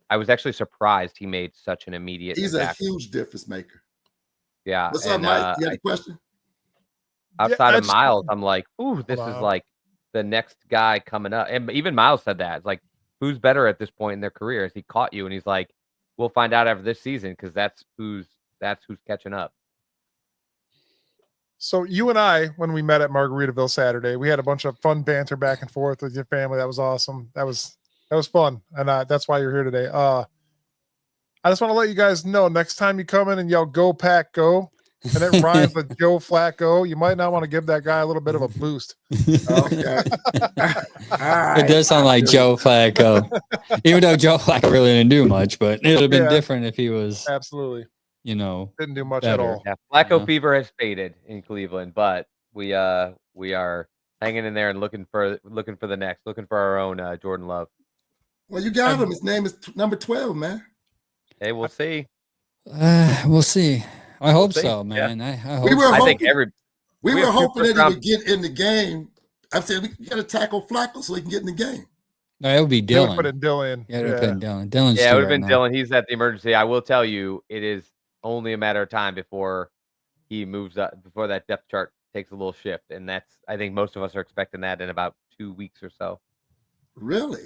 Speaker 4: I was actually surprised he made such an immediate
Speaker 6: He's
Speaker 4: impact.
Speaker 6: a huge difference maker.
Speaker 4: Yeah.
Speaker 6: What's up, Mike? You have a question?
Speaker 4: Outside of
Speaker 3: that's-
Speaker 4: Miles, I'm like, ooh, this
Speaker 3: Hold
Speaker 4: is
Speaker 3: on.
Speaker 4: like the next guy coming up. And even Miles said that. It's like, who's better at this point in their careers? He caught you, and he's like, we'll find out after this season because that's who's catching up.
Speaker 3: So you and I, when we met at Margaritaville Saturday, we had a bunch of fun banter back and forth with your family. That was awesome. That was fun, and that's why you're here today. I just want to let you guys know, next time you come in and yell "Go Pack Go," and it rhymes with Joe Flacco, you might not want to give that guy a little bit of a boost.
Speaker 6: Okay. All right.
Speaker 2: It does sound like Joe Flacco, even though Joe Flacco really didn't do much, but it would have been
Speaker 3: Yeah.
Speaker 2: different if he was.
Speaker 3: Absolutely. Didn't do much at
Speaker 2: better.
Speaker 3: all.
Speaker 4: Yeah, Flacco
Speaker 2: Yeah.
Speaker 4: fever has faded in Cleveland, but we are hanging in there and looking for the next, looking for our own Jordan Love.
Speaker 6: Well, you got him. His name is number 12, man.
Speaker 4: Hey, we'll see.
Speaker 2: We'll see. I hope
Speaker 4: see.
Speaker 2: so,
Speaker 4: Yeah.
Speaker 2: man. I hope
Speaker 6: We were
Speaker 2: so.
Speaker 4: I think
Speaker 6: hoping- We
Speaker 4: we
Speaker 6: were
Speaker 4: have two
Speaker 6: hoping that he
Speaker 4: first-round-
Speaker 6: would get in the game. I'm saying we got to tackle Flacco so he can get in the game.
Speaker 2: No, it would be
Speaker 3: They would put
Speaker 2: Dylan.
Speaker 3: in Dylan.
Speaker 2: Yeah, they would put in Dylan. Dylan's
Speaker 4: Yeah, it would have
Speaker 2: right
Speaker 4: been
Speaker 2: now.
Speaker 4: Dylan. He's at the emergency. I will tell you, it is only a matter of time before he moves up, before that depth chart takes a little shift, and I think most of us are expecting that in about 2 weeks or so.
Speaker 6: Really?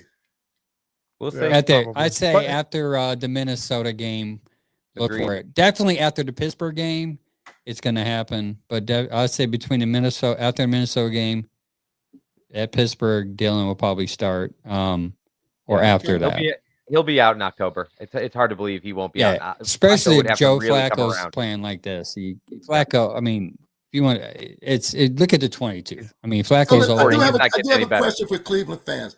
Speaker 4: We'll
Speaker 3: Yeah.
Speaker 4: see.
Speaker 3: Probably.
Speaker 2: I'd say
Speaker 3: But-
Speaker 2: after the Minnesota game, look
Speaker 4: Agreed.
Speaker 2: for it. Definitely after the Pittsburgh game, it's going to happen. But I'd say between after the Minnesota game, at Pittsburgh, Dylan will probably start. Or after
Speaker 4: He'll
Speaker 2: that.
Speaker 4: he'll be out in October. It's hard to believe he won't be
Speaker 2: Yeah,
Speaker 4: out.
Speaker 2: especially
Speaker 4: Flacco would
Speaker 2: if
Speaker 4: have to
Speaker 2: Joe
Speaker 4: really come
Speaker 2: Flacco's
Speaker 4: around.
Speaker 2: playing like this. Flacco, I mean, if you want, look at the 22. I mean,
Speaker 6: So
Speaker 2: Flacco's
Speaker 6: I
Speaker 2: already.
Speaker 6: do have
Speaker 4: He's not
Speaker 6: I do
Speaker 4: getting
Speaker 6: have
Speaker 4: any
Speaker 6: a
Speaker 4: better.
Speaker 6: question for Cleveland fans.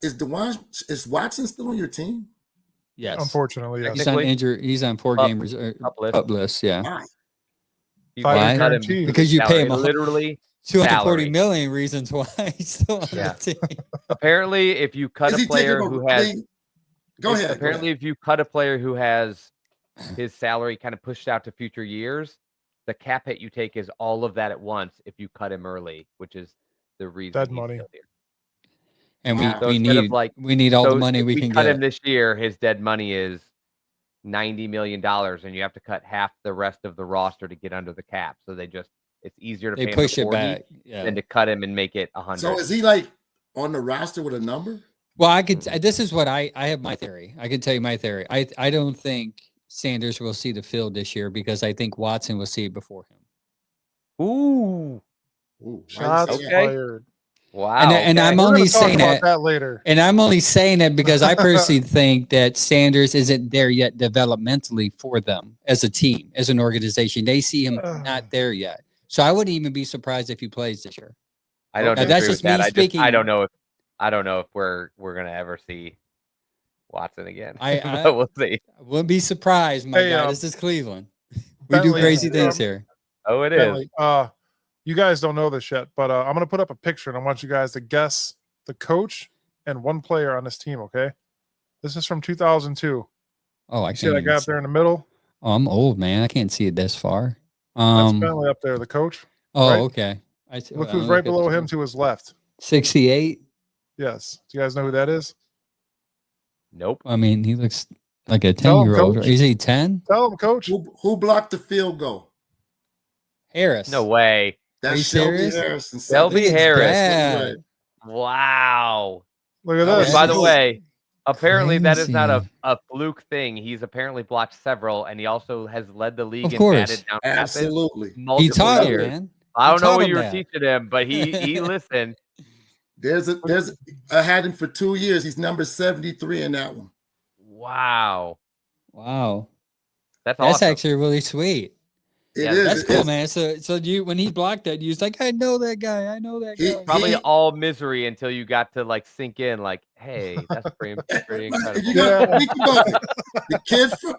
Speaker 6: Is Watson still on your team?
Speaker 2: Yes,
Speaker 3: Unfortunately, yes.
Speaker 2: he's on
Speaker 4: Technically,
Speaker 2: injury. He's on 4
Speaker 4: Pup-
Speaker 2: game
Speaker 4: pup list.
Speaker 2: pup list. Yeah,
Speaker 6: Why?
Speaker 4: You
Speaker 3: Five-year
Speaker 4: cut him
Speaker 3: guarantee.
Speaker 2: because you pay
Speaker 4: salary.
Speaker 2: him
Speaker 4: Literally,
Speaker 2: 240
Speaker 4: salary.
Speaker 2: million reasons why he's still on
Speaker 4: Yeah.
Speaker 2: the team.
Speaker 4: apparently, if you cut
Speaker 6: Is
Speaker 4: a
Speaker 6: he
Speaker 4: player
Speaker 6: taking
Speaker 4: who
Speaker 6: I
Speaker 4: has
Speaker 6: mean, go ahead.
Speaker 4: apparently, if you cut a player who has his salary kind of pushed out to future years, the cap hit you take is all of that at once if you cut him early, which is the reason
Speaker 3: Dead
Speaker 4: he's
Speaker 3: money.
Speaker 4: still here.
Speaker 2: And
Speaker 6: Wow.
Speaker 4: So
Speaker 2: we
Speaker 4: instead of,
Speaker 2: need
Speaker 4: like-
Speaker 2: we need all
Speaker 4: So
Speaker 2: the money
Speaker 4: if
Speaker 2: we can
Speaker 4: cut
Speaker 2: get.
Speaker 4: him this year, his dead money is $90 million, and you have to cut half the rest of the roster to get under the cap. So it's easier to
Speaker 2: They
Speaker 4: pay
Speaker 2: push
Speaker 4: him
Speaker 2: it
Speaker 4: the 40
Speaker 2: back. Yeah.
Speaker 4: than to cut him and make it 100.
Speaker 6: So is he like on the roster with a number?
Speaker 2: Well, I could. This is what I have my theory. I can tell you my theory. I don't think Sanders will see the field this year because I think Watson will see it before him.
Speaker 4: Ooh,
Speaker 6: Ooh,
Speaker 3: Shots
Speaker 6: why you say that?
Speaker 4: Okay.
Speaker 3: fired.
Speaker 4: wow.
Speaker 2: And I'm
Speaker 3: We're
Speaker 2: only
Speaker 3: gonna talk
Speaker 2: saying
Speaker 3: about
Speaker 2: that.
Speaker 3: that later.
Speaker 2: And I'm only saying that because I personally think that Sanders isn't there yet developmentally for them as a team, as an organization. They see him not there yet. So I wouldn't even be surprised if he plays this year.
Speaker 4: I don't
Speaker 6: Now,
Speaker 4: agree
Speaker 2: that's
Speaker 4: with
Speaker 2: just me
Speaker 4: that. I
Speaker 2: speaking-
Speaker 4: don't know if we're gonna ever see Watson again.
Speaker 2: I-
Speaker 4: But we'll see.
Speaker 2: I wouldn't be surprised, my
Speaker 3: Hey,
Speaker 2: guy. This is Cleveland. We
Speaker 3: Bentley,
Speaker 2: do crazy things
Speaker 3: um,
Speaker 2: here.
Speaker 4: Oh, it is.
Speaker 3: Bentley, you guys don't know this yet, but I'm going to put up a picture and I want you guys to guess the coach and one player on this team, okay? This is from 2002.
Speaker 2: Oh, I
Speaker 3: You see
Speaker 2: can't.
Speaker 3: that
Speaker 2: even
Speaker 3: guy up
Speaker 2: see-
Speaker 3: there in the middle?
Speaker 2: Oh, I'm old, man. I can't see it this far.
Speaker 3: That's Bentley up there, the coach.
Speaker 2: Oh,
Speaker 3: right?
Speaker 2: okay. I see.
Speaker 3: Look
Speaker 2: Hold on,
Speaker 3: who's
Speaker 2: let me
Speaker 3: right
Speaker 2: look at
Speaker 3: below
Speaker 2: this
Speaker 3: him
Speaker 2: one.
Speaker 3: to his left.
Speaker 2: 68.
Speaker 3: Yes. Do you guys know who that is?
Speaker 4: Nope.
Speaker 2: I mean, he looks like a
Speaker 3: Tell him,
Speaker 2: 10-year-old.
Speaker 3: coach.
Speaker 2: Is he 10?
Speaker 3: Tell him, coach.
Speaker 6: Who blocked the field goal?
Speaker 2: Harris.
Speaker 4: No way.
Speaker 6: That's
Speaker 2: you
Speaker 6: Shelby
Speaker 2: serious?
Speaker 6: Harrison.
Speaker 4: Shelby
Speaker 2: It's
Speaker 4: Harris.
Speaker 2: bad.
Speaker 4: Wow.
Speaker 3: Look at
Speaker 6: That
Speaker 3: this.
Speaker 6: was
Speaker 4: By the
Speaker 6: cool.
Speaker 4: way, apparently that is not
Speaker 2: Crazy.
Speaker 4: a fluke thing. He's apparently blocked several, and he also has led the league
Speaker 2: Of
Speaker 4: in
Speaker 2: course.
Speaker 4: batted down passes
Speaker 6: Absolutely.
Speaker 2: He
Speaker 4: multiple
Speaker 2: taught him,
Speaker 4: years.
Speaker 2: man.
Speaker 4: I don't
Speaker 2: He
Speaker 4: know
Speaker 2: taught
Speaker 4: what
Speaker 2: him
Speaker 4: you were
Speaker 2: that.
Speaker 4: teaching him, but he listened.
Speaker 6: I had him for 2 years. He's number 73 in that one.
Speaker 4: Wow.
Speaker 2: Wow.
Speaker 4: That's
Speaker 2: That's
Speaker 4: awesome.
Speaker 2: actually really sweet.
Speaker 6: It
Speaker 4: Yeah,
Speaker 6: is.
Speaker 2: That's
Speaker 6: It
Speaker 2: cool,
Speaker 6: is.
Speaker 2: man. So you when he blocked that, you was like, I know that guy. I know that
Speaker 6: He-
Speaker 2: guy.
Speaker 4: Probably
Speaker 6: He-
Speaker 4: all misery until you got to like sink in, like, hey, that's pretty
Speaker 6: If
Speaker 4: incredible.
Speaker 6: you gotta think about it,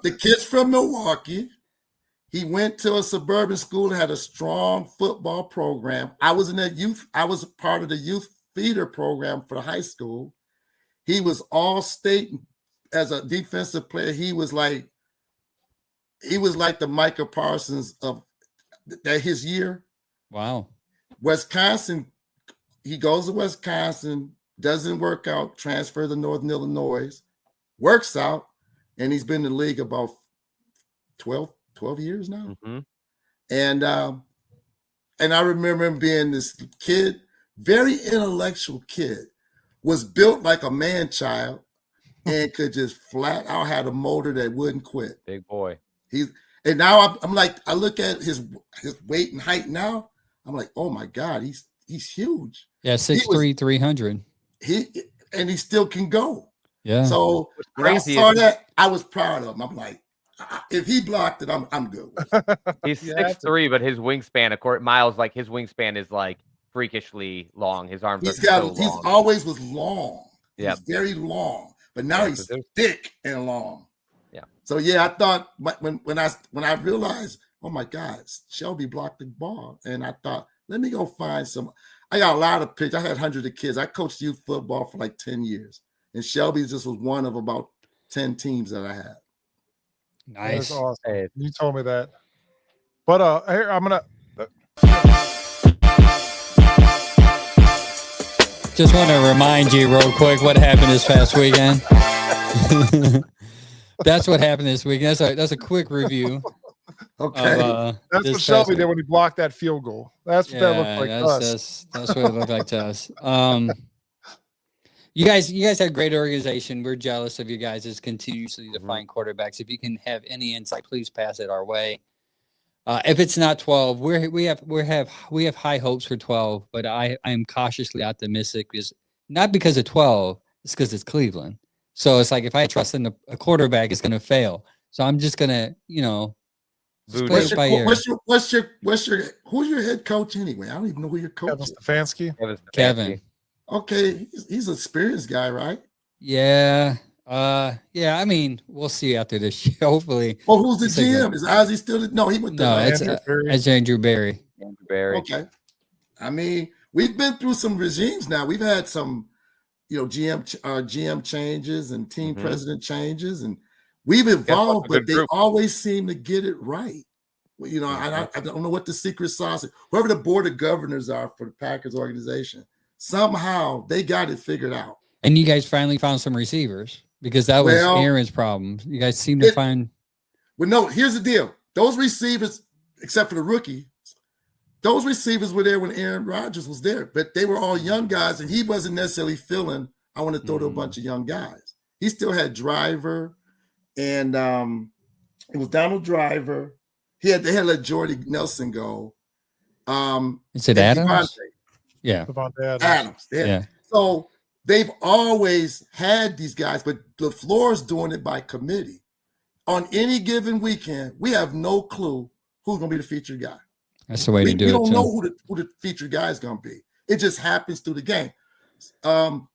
Speaker 6: the kid's from Milwaukee. He went to a suburban school that had a strong football program. I was part of the youth feeder program for the high school. He was all state as a defensive player. He was like the Micah Parsons of that his year.
Speaker 2: Wow.
Speaker 6: Wisconsin, he goes to Wisconsin, doesn't work out, transfer to Northern Illinois, works out, and he's been in the league about 12 years now.
Speaker 4: Mhm.
Speaker 6: And I remember him being this kid, very intellectual kid, was built like a man child and could just flat out had a motor that wouldn't quit.
Speaker 4: Big boy.
Speaker 6: And now I'm like, I look at his weight and height now. I'm like, oh my God, he's huge.
Speaker 2: Yeah, 6'3", 300.
Speaker 6: He still can go.
Speaker 2: Yeah.
Speaker 6: So when I
Speaker 4: crazy
Speaker 6: saw
Speaker 4: is-
Speaker 6: that, I was proud of him. I'm like, if he blocked it, I'm good.
Speaker 4: He's
Speaker 3: You have to.
Speaker 4: 6'3", but his wingspan, according Miles, like his wingspan is like freakishly long. His arms
Speaker 6: He's
Speaker 4: are so
Speaker 6: he's
Speaker 4: long.
Speaker 6: always was long.
Speaker 4: Yep.
Speaker 6: He's very long, but now
Speaker 4: Yeah,
Speaker 6: he's
Speaker 4: so there's-
Speaker 6: thick and long.
Speaker 4: Yeah.
Speaker 6: So yeah, I thought when I realized, oh my God, Shelby blocked the ball, and I thought, let me go find some. I got a lot of pictures. I had hundreds of kids. I coached youth football for like 10 years, and Shelby just was one of about 10 teams that I had.
Speaker 3: That's
Speaker 2: Nice.
Speaker 3: awesome.
Speaker 4: Hey,
Speaker 3: You told me that. But here I'm gonna.
Speaker 2: Just want to remind you real quick what happened this past weekend. That's what happened this weekend. That's a quick review.
Speaker 6: Okay.
Speaker 3: That's what Shelby did when he blocked that field goal. That's what that looked like to us.
Speaker 2: That's what it looked like to us. You guys have great organization. We're jealous of you guys as continuously to find quarterbacks. If you can have any insight, please pass it our way. If it's not 12, we have high hopes for 12, but I am cautiously optimistic not because of 12, it's because it's Cleveland. So it's like if I trust in a quarterback, it's going to fail. So I'm just going to, just play it by ear.
Speaker 6: Who's your head coach anyway? I don't even know who your coach
Speaker 3: Kevin
Speaker 6: is.
Speaker 3: Stefanski.
Speaker 2: Kevin.
Speaker 6: Okay, he's an experienced guy, right?
Speaker 2: Yeah. I mean, we'll see after this year. Hopefully.
Speaker 6: Oh, who's the GM? Is Ozzie still? No, he went to.
Speaker 2: No,
Speaker 3: Andrew Berry.
Speaker 2: it's Andrew Berry.
Speaker 4: Andrew Berry.
Speaker 6: Okay. I mean, we've been through some regimes now. We've had some, GM changes and team president changes, and we've evolved, but they always seem to get it right. Well, I don't know what the secret sauce is. Whoever the board of governors are for the Packers organization, somehow they got it figured out.
Speaker 2: And you guys finally found some receivers because that was Aaron's problem. You guys seem to find.
Speaker 6: Well, no, here's the deal. Those receivers, except for the rookie, those receivers were there when Aaron Rodgers was there, but they were all young guys, and he wasn't necessarily feeling, I want to throw to a bunch of young guys. He still had Driver, and it was Donald Driver. They had let Jordy Nelson go.
Speaker 2: Is it Adams?
Speaker 6: Devontae.
Speaker 2: Yeah.
Speaker 3: Devontae
Speaker 6: Adams.
Speaker 2: Yeah.
Speaker 6: So they've always had these guys, but LaFleur's doing it by committee. On any given weekend, we have no clue who's going to be the featured guy.
Speaker 2: That's the way to do it.
Speaker 6: We don't know who the featured guy is going to be. It just happens through the game.
Speaker 3: You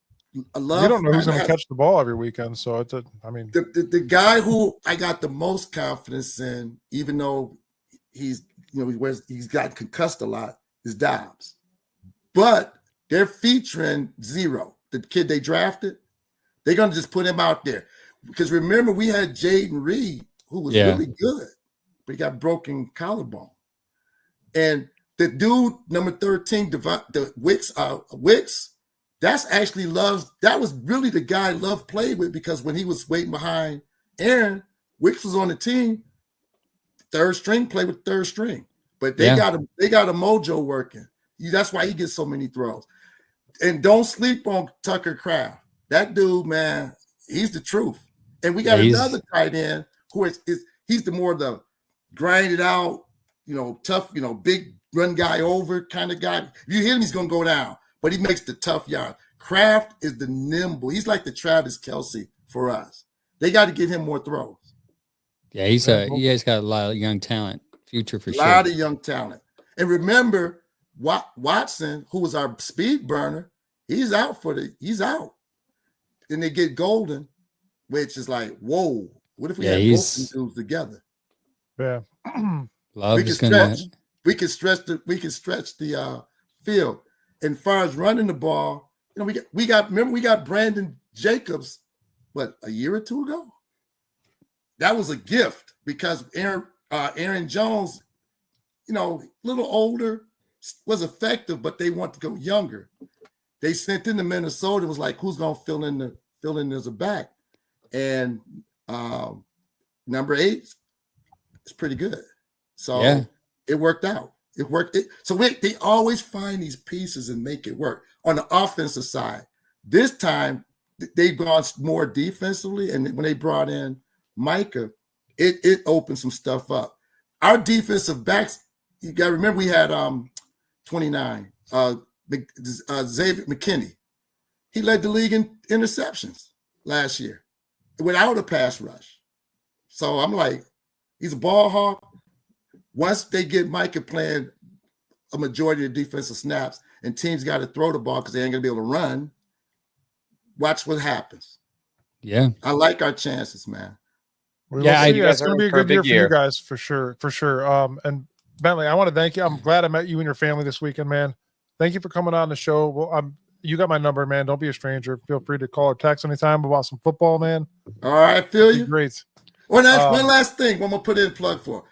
Speaker 3: don't know who's going to catch the ball every weekend, so
Speaker 6: the guy who I got the most confidence in, even though he's got concussed a lot, is Dobbs. But they're featuring Zero, the kid they drafted. They're going to just put him out there. Because remember, we had Jaden Reed, who was really good, but he got broken collarbone. And the dude, number 13, the Wicks, that's actually that was really the guy Love played with, because when he was waiting behind Aaron, Wicks was on the team. Third string, played with third string. But they got a mojo working. That's why he gets so many throws. And don't sleep on Tucker Kraft. That dude, man, he's the truth. And we got another tight end who he's the more the grinded out, tough, big run guy over kind of guy. If you hit him, he's gonna go down, but he makes the tough yard. Kraft is the nimble. He's like the Travis Kelce for us. They got to get him more throws.
Speaker 2: Yeah, he has got a lot of young talent, future for sure.
Speaker 6: A lot of young talent. And remember, Watson, who was our speed burner, he's out. Then they get Golden, which is like, whoa, what if we had both dudes together?
Speaker 3: Yeah.
Speaker 6: We can stretch the field. And as far as running the ball, we got Brandon Jacobs, a year or two ago? That was a gift, because Aaron Jones, a little older, was effective, but they want to go younger. They sent in to Minnesota. It was like, who's going to fill in as a back? And number 8 is pretty good. So it worked out. It worked. They always find these pieces and make it work. On the offensive side, this time they've gone more defensively, and when they brought in Micah, it opened some stuff up. Our defensive backs, you got to remember, we had 29, Xavier McKinney. He led the league in interceptions last year without a pass rush. So I'm like, he's a ball hawk. Once they get Micah playing a majority of defensive snaps and teams got to throw the ball because they ain't going to be able to run, watch what happens.
Speaker 2: Yeah.
Speaker 6: I like our chances, man.
Speaker 3: We
Speaker 2: Yeah,
Speaker 3: will see.
Speaker 4: You guys
Speaker 3: It's going
Speaker 4: are
Speaker 3: to be
Speaker 4: in
Speaker 3: a
Speaker 4: for a
Speaker 3: good year
Speaker 4: big
Speaker 3: for you
Speaker 4: year.
Speaker 3: guys for sure, for sure. And Bentley, I want to thank you. I'm glad I met you and your family this weekend, man. Thank you for coming on the show. Well, you got my number, man. Don't be a stranger. Feel free to call or text anytime about some football, man.
Speaker 6: All right, feel
Speaker 3: It'd be
Speaker 6: you.
Speaker 3: great.
Speaker 6: One last thing, one more put in plug for.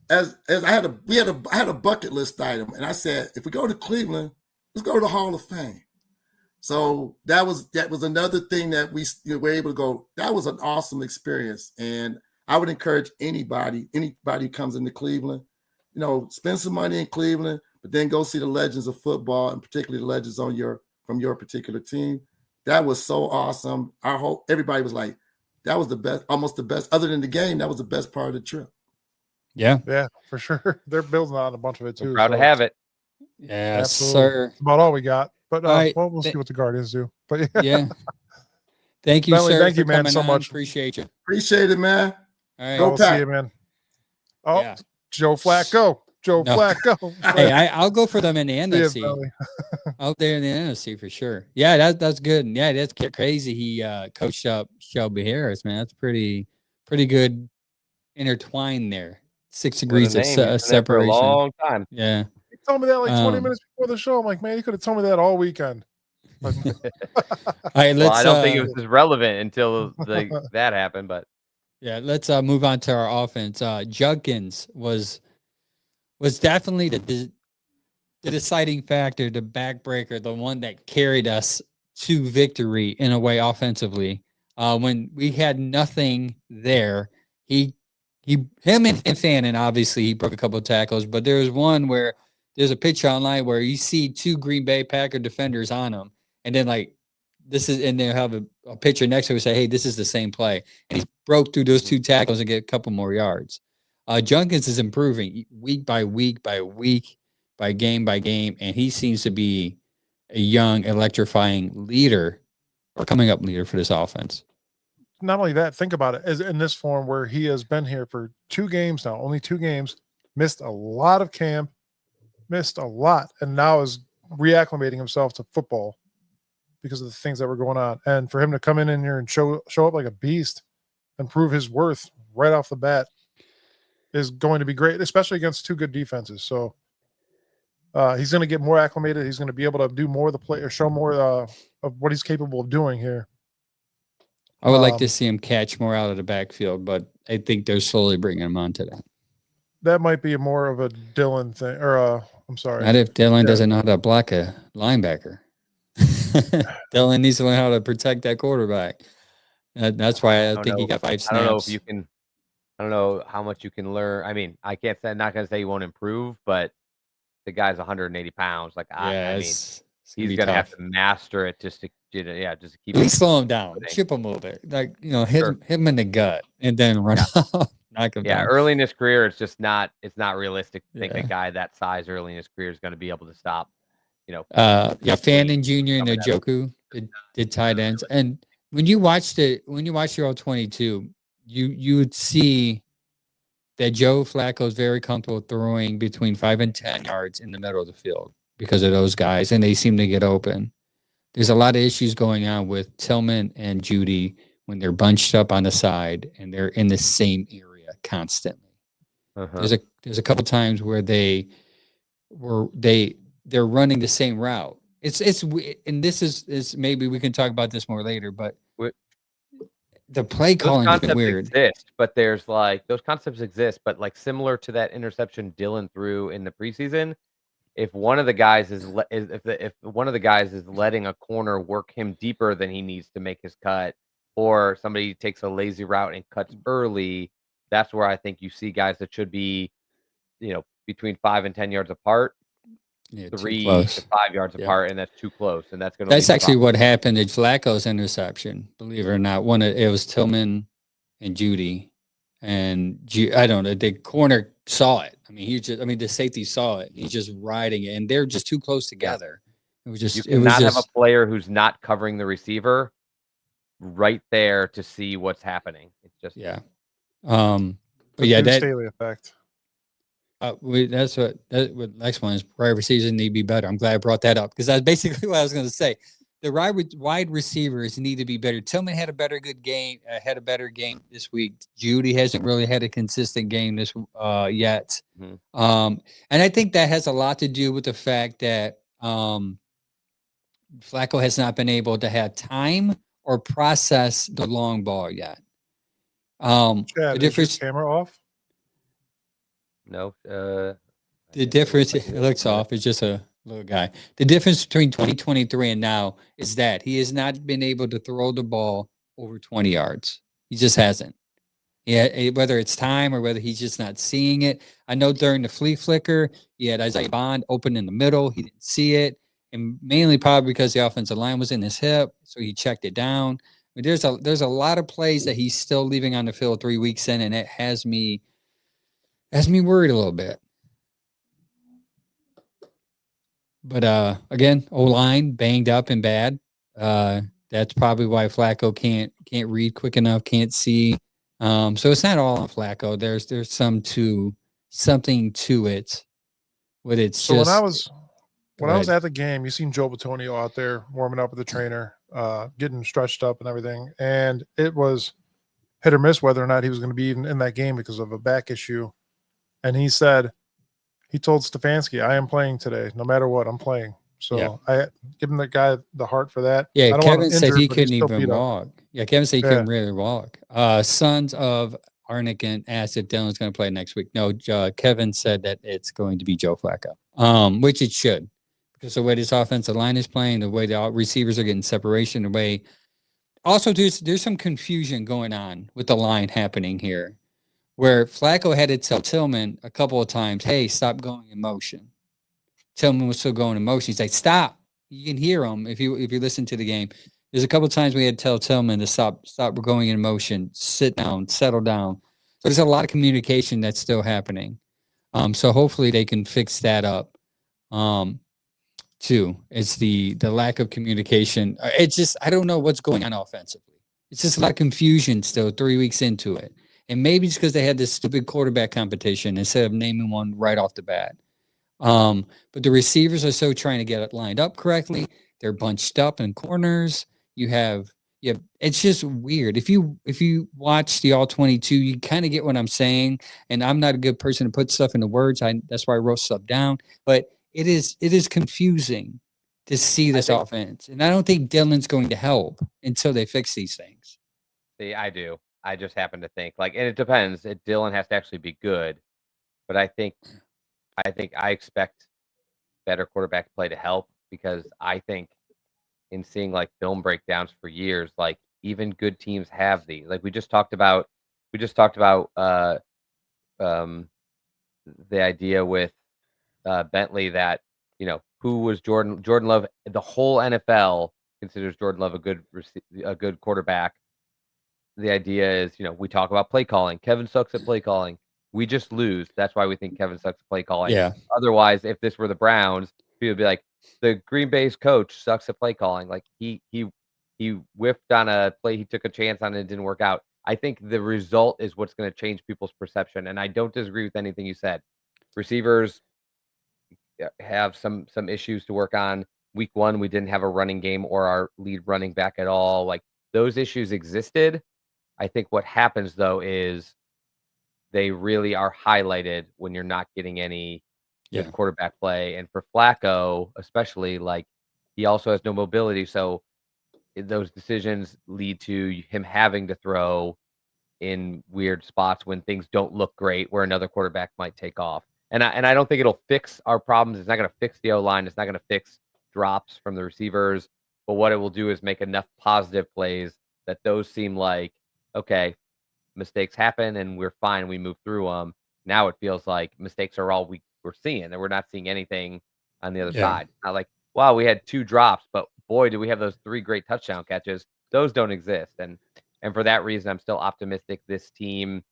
Speaker 6: As I had a bucket list item, and I said, if we go to Cleveland, let's go to the Hall of Fame. So that was another thing that we were able to go. That was an awesome experience, and I would encourage anybody who comes into Cleveland, spend some money in Cleveland, but then go see the legends of football, and particularly the legends from your particular team. That was so awesome. I hope everybody was like, that was the best, almost the best. Other than the game, that was the best part of the trip.
Speaker 2: Yeah.
Speaker 3: Yeah, for sure. They're building on a bunch of it too.
Speaker 4: We're proud to
Speaker 3: so
Speaker 4: have it.
Speaker 2: Yes,
Speaker 3: absolutely.
Speaker 2: sir.
Speaker 3: That's about all we got. But
Speaker 2: All right.
Speaker 3: well, we'll see what the Guardians do. But yeah,
Speaker 2: Yeah. Thank you,
Speaker 3: Bentley,
Speaker 2: sir.
Speaker 3: thank you,
Speaker 2: for
Speaker 3: man,
Speaker 2: coming
Speaker 3: so
Speaker 2: on.
Speaker 3: much.
Speaker 2: Appreciate you.
Speaker 6: Appreciate it, man.
Speaker 2: All right.
Speaker 6: Go
Speaker 3: we'll see
Speaker 6: Pack.
Speaker 3: you, man. Oh,
Speaker 2: Yeah.
Speaker 3: Joe Flacco. Joe
Speaker 2: No.
Speaker 3: Flacco.
Speaker 2: Hey, I'll go for them in the
Speaker 3: See ya,
Speaker 2: NFC.
Speaker 3: Bentley.
Speaker 2: Out there in the NFC for sure. Yeah, that's good. Yeah, that's crazy. He coached up Shelby Harris, man. That's pretty good intertwined there. 6
Speaker 4: What a
Speaker 2: degrees of
Speaker 4: name. He's been there for a
Speaker 2: separation.
Speaker 4: long time.
Speaker 2: Yeah.
Speaker 3: He told me that like 20
Speaker 2: Um,
Speaker 3: minutes before the show. I'm like, man, you could have told me that all weekend. But
Speaker 2: All right,
Speaker 4: Well,
Speaker 2: let's
Speaker 4: I don't think it was as relevant until that happened, but
Speaker 2: yeah, let's move on to our offense. Judkins was definitely the deciding factor, the backbreaker, the one that carried us to victory in a way offensively. When we had nothing there, him and Fannin, obviously he broke a couple of tackles, but there was one where there's a picture online where you see 2 Green Bay Packer defenders on him, and then and they have a picture next to it say, hey, this is the same play. And he broke through those 2 tackles and get a couple more yards. Judkins is improving week by week by week, by game, and he seems to be a young, electrifying leader or coming up leader for this offense.
Speaker 3: not only that, think about it as in this form where he has been here for 2 games now, only 2 games, missed a lot of camp, missed a lot, and now is reacclimating himself to football because of the things that were going on. And for him to come in here and show up like a beast and prove his worth right off the bat is going to be great, especially against 2 good defenses. So he's going to get more acclimated. He's going to be able to do more of the play or show more of what he's capable of doing here.
Speaker 2: I would like to see him catch more out of the backfield, but I think they're slowly bringing him onto that.
Speaker 3: That might be more of a Dylan thing, or I'm sorry.
Speaker 2: Not if Dylan doesn't know how to block a linebacker. Dylan needs to learn how to protect that quarterback. That's why I think he got 5 snaps.
Speaker 4: I don't know if you can. I don't know how much you can learn. I mean, I can't say. I'm not going to say he won't improve, but the guy's 180 pounds. Like, I mean, he's going to have to master it just to keep.
Speaker 2: At least slow him down, chip him a little bit, like hit him in the gut, and then run off, knock him down.
Speaker 4: Early in his career, it's just not. It's not realistic to think a guy that size early in his career is going to be able to stop.
Speaker 2: Fannin Jr. and Njoku did tight ends, and when you watch your all 22, you would see that Joe Flacco is very comfortable throwing between 5 and 10 yards in the middle of the field because of those guys, and they seem to get open. There's a lot of issues going on with Tillman and Judy when they're bunched up on the side and they're in the same area constantly. There's a couple times where they're running the same route. It's and this is maybe we can talk about this more later, but the play calling has been weird.
Speaker 4: Exist, but there's those concepts exist, but similar to that interception Dylan threw in the preseason. If one of the guys is letting a corner work him deeper than he needs to make his cut, or somebody takes a lazy route and cuts early, that's where I think you see guys that should be, between 5 and 10 yards apart, 3 to 5 yards apart, and that's too close, and that's going to.
Speaker 2: That's actually what happened at Flacco's interception. Believe it or not, it was Tillman and Judy, and I don't know. The corner saw it. The safety saw it. He's just riding it, and they're just too close together. It was just.
Speaker 4: You cannot have a player who's not covering the receiver right there to see what's happening. It's just
Speaker 3: But yeah, that Staley effect.
Speaker 2: That's what next one is. Wide receivers need to be better. I'm glad I brought that up because that's basically what I was going to say. the wide receivers need to be better. Tillman had a better game this week. Judy hasn't really had a consistent game this yet.
Speaker 4: Mhm.
Speaker 2: And I think that has a lot to do with the fact that Flacco has not been able to have time or process the long ball yet. The
Speaker 3: Chad, is your
Speaker 2: difference,
Speaker 3: camera off?
Speaker 4: No.
Speaker 2: the difference, it looks off. It's just a little guy. The difference between 2023 and now is that he has not been able to throw the ball over 20 yards. He just hasn't. Yeah, whether it's time or whether he's just not seeing it. I know during the flea flicker, he had Isaiah Bond open in the middle. He didn't see it, and mainly probably because the offensive line was in his hip, so he checked it down. I mean, there's a lot of plays that he's still leaving on the field 3 weeks in, and it has me worried a little bit. But again, O-line banged up and bad. That's probably why Flacco can't read quick enough, can't see. So it's not all on Flacco. There's something to it. But it's
Speaker 3: So
Speaker 2: just
Speaker 3: when I was
Speaker 2: ahead.
Speaker 3: at the game, you seen Joe Batonio out there warming up with the trainer, getting stretched up and everything, and it was hit or miss whether or not he was going to be even in that game because of a back issue. And he told Stefanski, "I am playing today, no matter what. I'm playing." So
Speaker 2: Yeah.
Speaker 3: I give him the guy the heart for that. I
Speaker 2: Yeah,
Speaker 3: don't want
Speaker 2: Kevin
Speaker 3: him
Speaker 2: said
Speaker 3: injured,
Speaker 2: he
Speaker 3: but he's
Speaker 2: couldn't
Speaker 3: still
Speaker 2: even
Speaker 3: beat up.
Speaker 2: walk. Yeah, Kevin said he
Speaker 3: Yeah.
Speaker 2: couldn't really walk. Sons of Arnick asked if Dylan's going to play next week. No, Kevin said that it's going to be Joe Flacco, which it should, because the way this offensive line is playing, the way the receivers are getting separation, the way. Also, there's some confusion going on with the line happening here, where Flacco had to tell Tillman a couple of times, "Hey, stop going in motion." Tillman was still going in motion. He's like, "Stop!" You can hear him if you listen to the game. There's a couple of times we had to tell Tillman to stop going in motion, sit down, settle down. So there's a lot of communication that's still happening. So hopefully they can fix that up. Too, it's the lack of communication. It's just I don't know what's going on offensively. It's just a lot of confusion still 3 weeks into it, and maybe it's because they had this stupid quarterback competition instead of naming one right off the bat. But the receivers are so trying to get it lined up correctly. They're bunched up in corners. You have it's just weird. If you watch the all 22, you kind of get what I'm saying. And I'm not a good person to put stuff into words. That's why I wrote stuff down. But it is confusing to see this offense. And I don't think Dylan's going to help until they fix these things.
Speaker 4: See, I do. I just happen to think and it depends. Dylan has to actually be good, but I think I expect better quarterback play to help, because I think in seeing film breakdowns for years, even good teams have these. We just talked about the idea with Bentley that who was Jordan Love. The whole NFL considers Jordan Love a good quarterback. The idea is, we talk about play calling. Kevin sucks at play calling. We just lose. That's why we think Kevin sucks at play calling.
Speaker 2: Yeah.
Speaker 4: Otherwise, if this were the Browns, people would be like, the Green Bay's coach sucks at play calling. He whiffed on a play, he took a chance on it, didn't work out. I think the result is what's going to change people's perception. And I don't disagree with anything you said. Receivers have some issues to work on. Week 1, we didn't have a running game or our lead running back at all. Those issues existed. I think what happens though is they really are highlighted when you're not getting any good quarterback play. And for Flacco, especially, he also has no mobility. So those decisions lead to him having to throw in weird spots when things don't look great, where another quarterback might take off. And I don't think it'll fix our problems. It's not going to fix the O-line. It's not going to fix drops from the receivers. But what it will do is make enough positive plays that those seem like, okay, mistakes happen and we're fine. We move through them. Now it feels like mistakes are all we're seeing, and we're not seeing anything on the other side. Not like, wow, we had 2 drops, but boy, do we have those 3 great touchdown catches. Those don't exist. And for that reason, I'm still optimistic this team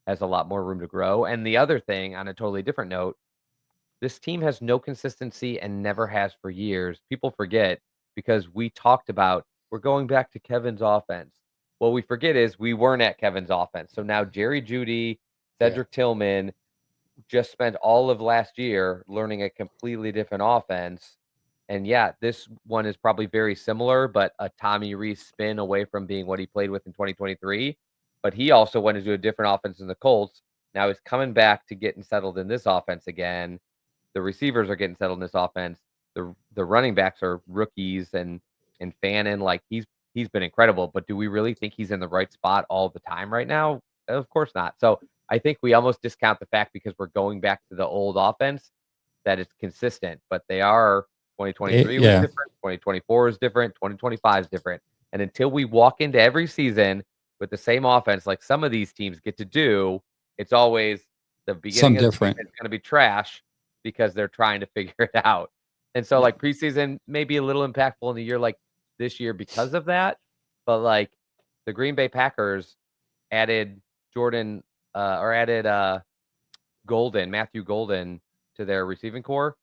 Speaker 4: has a lot more room to grow. And the other thing, on a totally different note, this team has no consistency and never has for years. People forget, because we talked about we're going back to Kevin's offense. What we forget is we weren't at Kevin's offense. So now Jerry Jeudy, Cedric Tillman just spent all of last year learning a completely different offense. And yeah, this one is probably very similar, but a Tommy Reese spin away from being what he played with in 2023. But he also went into a different offense in the Colts. Now he's coming back to getting settled in this offense again. The receivers are getting settled in this offense. The running backs are rookies and Fannin, like he's been incredible. But do we really think he's in the right spot all the time right now? Of course not. So I think we almost discount the fact because we're going back to the old offense that it's consistent, but they are 2023 was
Speaker 2: yeah.
Speaker 4: different, 2024 is different, 2025 is different. And until we walk into every season with the same offense like some of these teams get to do, it's always the beginning of the
Speaker 2: different.
Speaker 4: season is going to be trash because they're trying to figure it out. And so like preseason may be a little impactful in a year like this year because of that. But like the Green Bay Packers added Matthew Golden to their receiving core.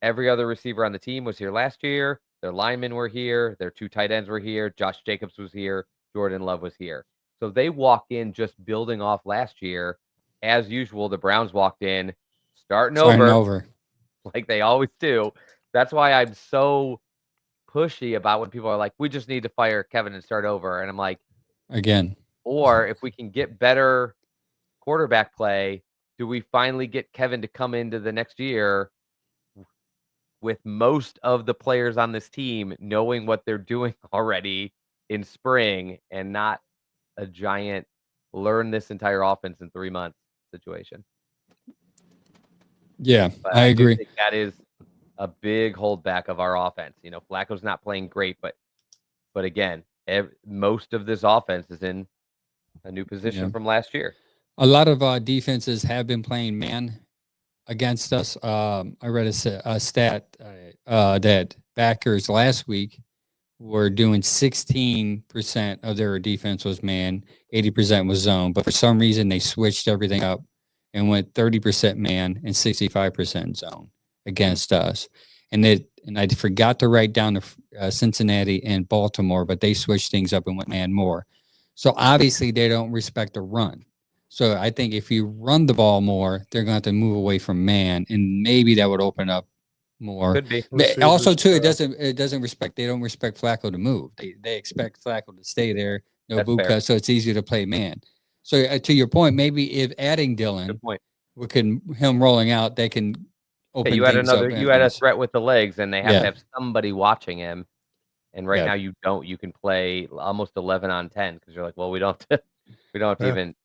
Speaker 4: Every other receiver on the team was here last year. Their linemen were here. Their 2 tight ends were here. Josh Jacobs was here. Jordan Love was here. So they walk in just building off last year. As usual, the Browns walked in starting over like they always do. That's why I'm so pushy about when people are like, we just need to fire Kevin and start over. And I'm like,
Speaker 2: Again.
Speaker 4: or if we can get better quarterback play, do we finally get Kevin to come into the next year with most of the players on this team knowing what they're doing already in spring and not a giant learn this entire offense in 3 months situation?
Speaker 2: Yeah,
Speaker 4: But
Speaker 2: I
Speaker 4: do
Speaker 2: agree.
Speaker 4: think that is a big holdback of our offense. You know, Flacco's not playing great, but again, most of this offense is in a new position from last year.
Speaker 2: A lot of defenses have been playing man against us. I read a stat that backers last week were doing 16% of their defense was man, 80% was zone. But for some reason, they switched everything up and went 30% man and 65% zone against us. And I forgot to write down the Cincinnati and Baltimore, but they switched things up and went man more. So obviously, they don't respect the run. So I think if you run the ball more, they're going to have to move away from man, and maybe that would open up more.
Speaker 4: Could be.
Speaker 2: But also, too, it doesn't respect. They don't respect Flacco to move. They expect Flacco to stay there, no
Speaker 4: That's
Speaker 2: boot
Speaker 4: fair.
Speaker 2: cut, so it's easier to play man. So to your point, maybe if adding Dylan,
Speaker 4: Good point.
Speaker 2: him rolling out, they can open.
Speaker 4: You had
Speaker 2: things up
Speaker 4: you had a threat with the legs, and they have to have somebody watching him. And right
Speaker 2: Yeah.
Speaker 4: now you don't. You can play almost 11 on 10 because you're like, well, we don't have to even,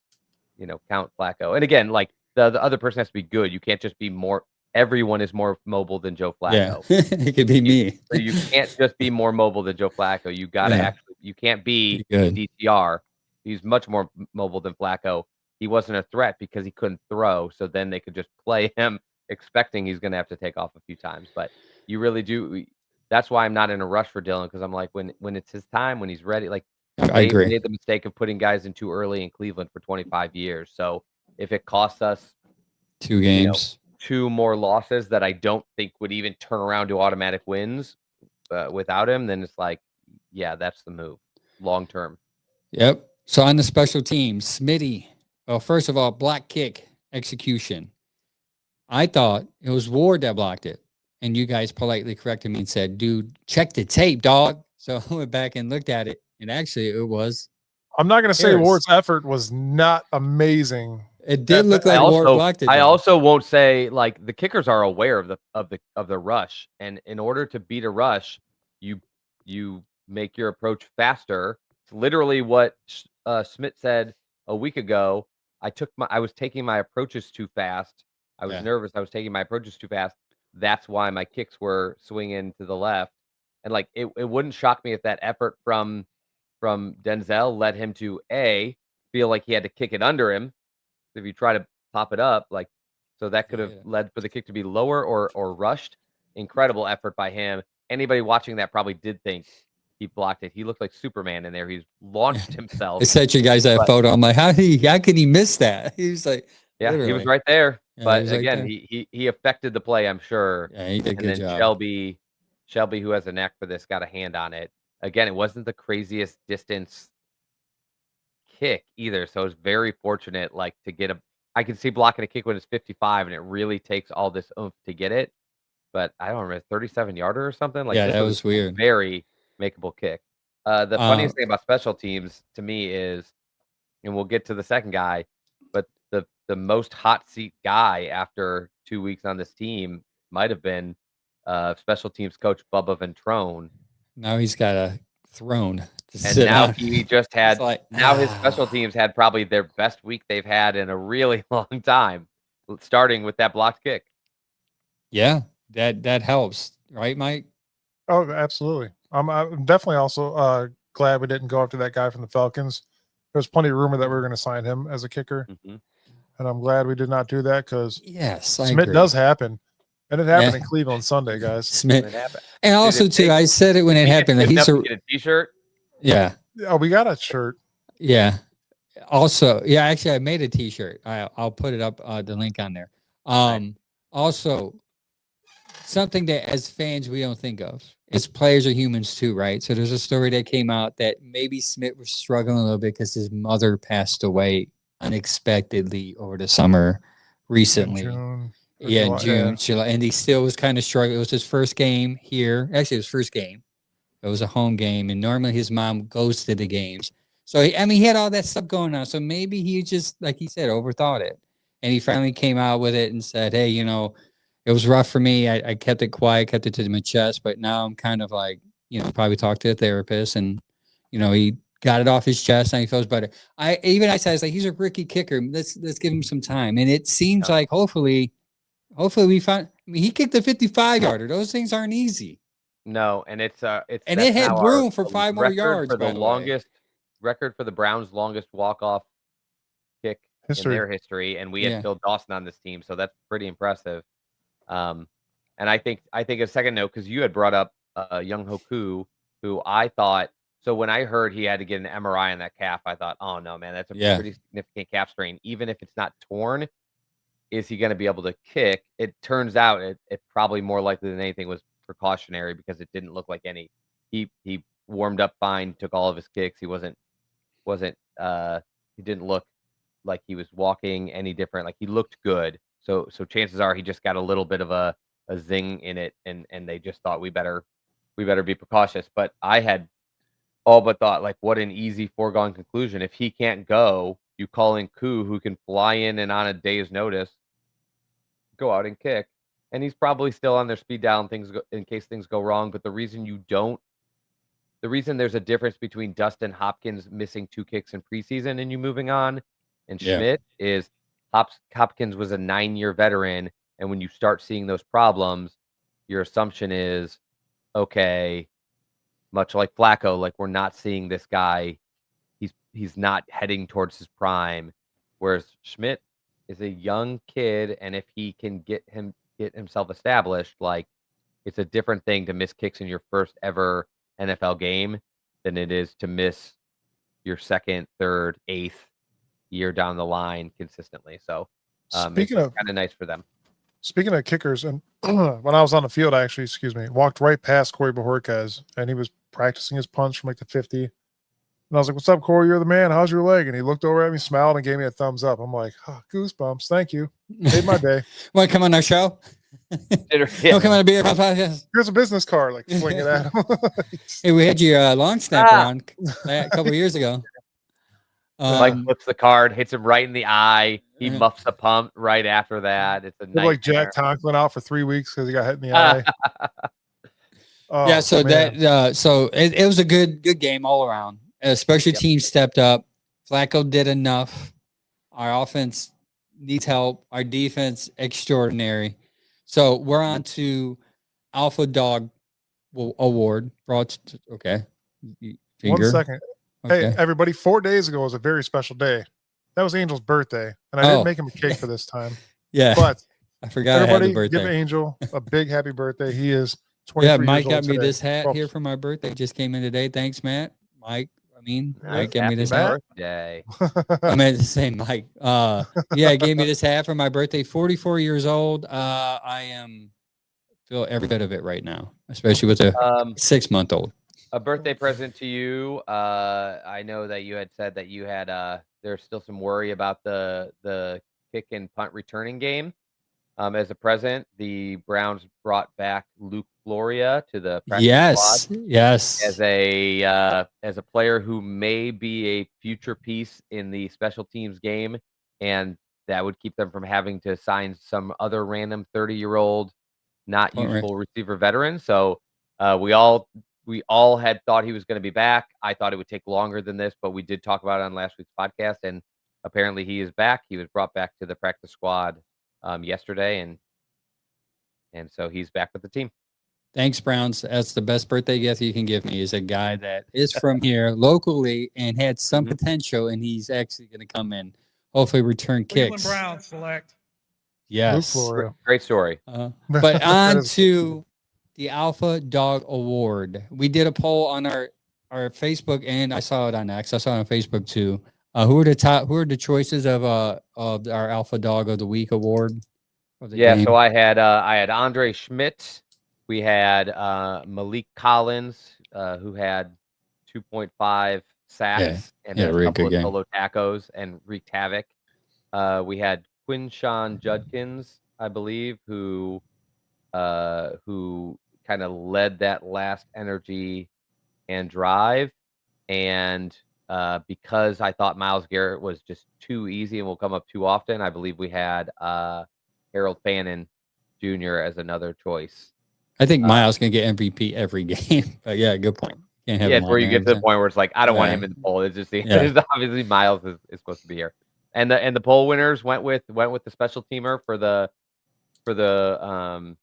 Speaker 4: count Flacco. And again, like the other person has to be good. You can't just be more. Everyone is more mobile than Joe Flacco.
Speaker 2: Yeah, it could be me.
Speaker 4: So you can't just be more mobile than Joe Flacco. You got to actually. You can't be DTR. He's much more mobile than Flacco. He wasn't a threat because he couldn't throw. So then they could just play him, expecting he's going to have to take off a few times. But you really do. That's why I'm not in a rush for Dylan, because I'm like, when it's his time, when he's ready, like
Speaker 2: I agree.
Speaker 4: made the mistake of putting guys in too early in Cleveland for 25 years. So if it costs us
Speaker 2: 2 games,
Speaker 4: 2 more losses that I don't think would even turn around to automatic wins without him, then it's like, yeah, that's the move long term.
Speaker 2: Yep. So on the special teams, Smitty. Well, first of all, block kick execution. I thought it was Ward that blocked it. And you guys politely corrected me and said, dude, check the tape, dog. So I went back and looked at it. And actually, it was.
Speaker 3: I'm not going to say
Speaker 2: Harris.
Speaker 3: Ward's effort was not amazing.
Speaker 2: It did look like Ward blocked it.
Speaker 4: I also won't say, like, the kickers are aware of the rush. And in order to beat a rush, you make your approach faster. It's literally what Smith said a week ago. I was taking my approaches too fast. I was nervous. I was taking my approaches too fast. That's why my kicks were swinging to the left. And like it wouldn't shock me if that effort from Denzel led him to feel like he had to kick it under him. If you try to pop it up, like, so that could have led for the kick to be lower or rushed. Incredible effort by him. Anybody watching that probably did think he blocked it. He looked like Superman in there. He's launched himself.
Speaker 2: I sent you guys that photo. I'm like, how can he miss that? He was like,
Speaker 4: he was right there.
Speaker 2: Yeah,
Speaker 4: but
Speaker 2: he was
Speaker 4: again,
Speaker 2: right there.
Speaker 4: he affected the play, I'm sure.
Speaker 2: Yeah, he did a good job.
Speaker 4: Shelby, who has a knack for this, got a hand on it. Again, it wasn't the craziest distance kick either, so it's very fortunate. I can see blocking a kick when it's 55, and it really takes all this oomph to get it. but I don't remember 37-yarder or something. Like
Speaker 2: Yeah,
Speaker 4: this
Speaker 2: that
Speaker 4: was
Speaker 2: was weird.
Speaker 4: very makeable kick. The funniest thing about special teams to me is, and we'll get to the second guy, but the most hot seat guy after 2 weeks on this team might have been special teams coach Bubba Ventrone.
Speaker 2: Now he's got a throne to
Speaker 4: And
Speaker 2: sit
Speaker 4: now
Speaker 2: on.
Speaker 4: he just
Speaker 2: It's
Speaker 4: had
Speaker 2: like,
Speaker 4: now his special teams had probably their best week they've had in a really long time, starting with that blocked kick.
Speaker 2: Yeah, that helps, right, Mike?
Speaker 3: Oh, absolutely. I'm definitely also glad we didn't go after that guy from the Falcons. There's plenty of rumor that we were going to sign him as a kicker, and I'm glad we did not do that because
Speaker 2: Yes, I
Speaker 3: Smith
Speaker 2: agree.
Speaker 3: does happen, and it happened
Speaker 2: Yeah.
Speaker 3: in Cleveland Sunday, guys.
Speaker 2: Smith.
Speaker 4: It happened.
Speaker 2: And also
Speaker 4: it
Speaker 2: too,
Speaker 4: take-
Speaker 2: I said it when it
Speaker 4: He gets
Speaker 2: happened. Like
Speaker 4: good
Speaker 2: he's
Speaker 4: enough
Speaker 2: a
Speaker 4: to get a T-shirt.
Speaker 2: yeah,
Speaker 3: Oh, we got a shirt.
Speaker 2: yeah. Also, yeah, actually, I made a T-shirt. I'll put it up the link on there. Also, something that as fans we don't think of. As players are humans too, right? So there's a story that came out that maybe Smith was struggling a little bit because his mother passed away unexpectedly over the summer recently.
Speaker 3: June.
Speaker 2: Yeah, in
Speaker 3: July,
Speaker 2: June, July, and he still was kind of struggling. It was his first game here. Actually, his first game. It was a home game, and normally his mom goes to the games. So he had all that stuff going on. So maybe he just, like he said, overthought it, and he finally came out with it and said, "Hey, it was rough for me. I kept it quiet, kept it to my chest, but now I'm kind of like, probably talked to a therapist, and he got it off his chest, and he feels better." I said, he's a rookie kicker. Let's give him some time, and it seems like hopefully we find. I mean, he kicked a 55-yarder. Those things aren't easy.
Speaker 4: No, and it's
Speaker 2: And
Speaker 4: that's
Speaker 2: it had
Speaker 4: now
Speaker 2: room for
Speaker 4: our
Speaker 2: 5 more
Speaker 4: record
Speaker 2: yards,
Speaker 4: for
Speaker 2: by
Speaker 4: the
Speaker 2: the way.
Speaker 4: longest record for the Browns' longest walk-off kick in their history, and we
Speaker 2: Yeah.
Speaker 4: had Phil Dawson on this team, so that's pretty impressive. And I think a second note, because you had brought up Young Hoku, who I thought. So when I heard he had to get an MRI on that calf, I thought, oh no, man, that's a
Speaker 2: Yeah.
Speaker 4: pretty significant calf strain. Even if it's not torn, is he going to be able to kick? It turns out it probably more likely than anything was precautionary because it didn't look like any. He warmed up fine, took all of his kicks. He he didn't look like he was walking any different. Like he looked good. So chances are he just got a little bit of a zing in it, and they just thought we better be precautious. But I had all but thought, like, what an easy foregone conclusion. If he can't go, you call in Koo, who can fly in and on a day's notice, go out and kick, and he's probably still on their speed dial in case things go wrong. But the reason there's a difference between Dustin Hopkins missing 2 kicks in preseason and you moving on, and
Speaker 2: Yeah.
Speaker 4: Schmidt is Hopkins was a 9-year veteran, and when you start seeing those problems, your assumption is, okay, much like Flacco, like we're not seeing this guy, he's not heading towards his prime, whereas Schmidt is a young kid, and if he can get himself established, like it's a different thing to miss kicks in your first ever NFL game than it is to miss your second, third, eighth year down the line consistently. So
Speaker 3: Speaking
Speaker 4: it's
Speaker 3: of
Speaker 4: kind of nice for them.
Speaker 3: Speaking of kickers, and when I was on the field, I actually, walked right past Corey Bajorquez, and he was practicing his punch from like the 50. And I was like, "What's up, Corey? You're the man. How's your leg?" And he looked over at me, smiled, and gave me a thumbs up. I'm like, oh, goosebumps. Thank you. Made my day.
Speaker 2: Want to come on our show?
Speaker 4: Yeah.
Speaker 2: Don't come on a beer podcast.
Speaker 3: Here's a business card. Like, fling it at him.
Speaker 2: Hey, we had your long snapper on a couple years ago.
Speaker 4: Mike flips the card, hits him right in the eye. He muffs a pump right after that. It's a
Speaker 3: Looked like Jack
Speaker 4: nightmare.
Speaker 3: Conklin out for 3 weeks because he got hit in the eye. Oh,
Speaker 2: Yeah, so
Speaker 3: man.
Speaker 2: it was a good game all around. Special teams stepped up. Flacco did enough. Our offense needs help. Our defense extraordinary. So we're on to Alpha Dog Award. Okay. Finger.
Speaker 3: 1 second.
Speaker 2: Okay.
Speaker 3: Hey, everybody, 4 days ago was a very special day. That was Angel's birthday, and I didn't make him a cake for this time.
Speaker 2: Yeah,
Speaker 3: But
Speaker 2: I forgot I had
Speaker 3: everybody,
Speaker 2: the
Speaker 3: give
Speaker 2: birthday.
Speaker 3: Angel a big happy birthday. He is 23
Speaker 2: Yeah,
Speaker 3: years
Speaker 2: Mike
Speaker 3: old
Speaker 2: got me
Speaker 3: today.
Speaker 2: this hat
Speaker 3: Oh,
Speaker 2: here for my birthday. Just came in today. Thanks, Matt. Mike
Speaker 4: Nice.
Speaker 2: gave me
Speaker 4: Happy
Speaker 2: this hat.
Speaker 4: birthday.
Speaker 2: I meant to say Mike. Yeah, gave me this hat for my birthday. 44 years old. I feel every bit of it right now, especially with a 6-month-old.
Speaker 4: A birthday present to you. I know that you had said that you had there's still some worry about the kick and punt returning game. as a present, the Browns brought back Luke Floria to the practice
Speaker 2: Yes,
Speaker 4: squad
Speaker 2: yes.
Speaker 4: as a player who may be a future piece in the special teams game, and that would keep them from having to sign some other random 30-year-old, not
Speaker 2: Point right.
Speaker 4: useful receiver veteran. So we all had thought he was going to be back. I thought it would take longer than this, but we did talk about it on last week's podcast, and apparently he is back. He was brought back to the practice squad yesterday, and so he's back with the team.
Speaker 2: Thanks, Browns. That's the best birthday gift you can give me, is a guy that is from here locally and had some potential, and he's actually going to come in, hopefully return
Speaker 7: Cleveland
Speaker 2: kicks.
Speaker 7: Browns select.
Speaker 2: Yes.
Speaker 3: Luke Florio.
Speaker 4: Great story.
Speaker 2: But
Speaker 3: That
Speaker 2: on
Speaker 3: is-
Speaker 2: to the Alpha Dog Award. We did a poll on our Facebook, and I saw it on X. I saw it on Facebook too. Who are the choices of our Alpha Dog of the Week award? Of the game?
Speaker 4: So I had Andre Schmidt. We had Malik Collins, who had 2.5 sacks and
Speaker 2: yeah,
Speaker 4: a
Speaker 2: really
Speaker 4: couple
Speaker 2: good
Speaker 4: of
Speaker 2: game.
Speaker 4: solo tacos and wreaked havoc. We had Quinshawn Judkins, I believe, who kind of led that last energy and drive. And because I thought Myles Garrett was just too easy and will come up too often, I believe we had Harold Fannin Jr. as another choice.
Speaker 2: I think Miles can get MVP every game. But yeah, good point. Can't have
Speaker 4: Yeah,
Speaker 2: him
Speaker 4: it's where
Speaker 2: on
Speaker 4: you
Speaker 2: there
Speaker 4: get to the
Speaker 2: every
Speaker 4: point where it's like, I don't want
Speaker 2: Yeah.
Speaker 4: him in the poll. It's just
Speaker 2: Yeah.
Speaker 4: it's obviously Miles is supposed to be here. And the poll winners went with the special teamer for the
Speaker 2: time.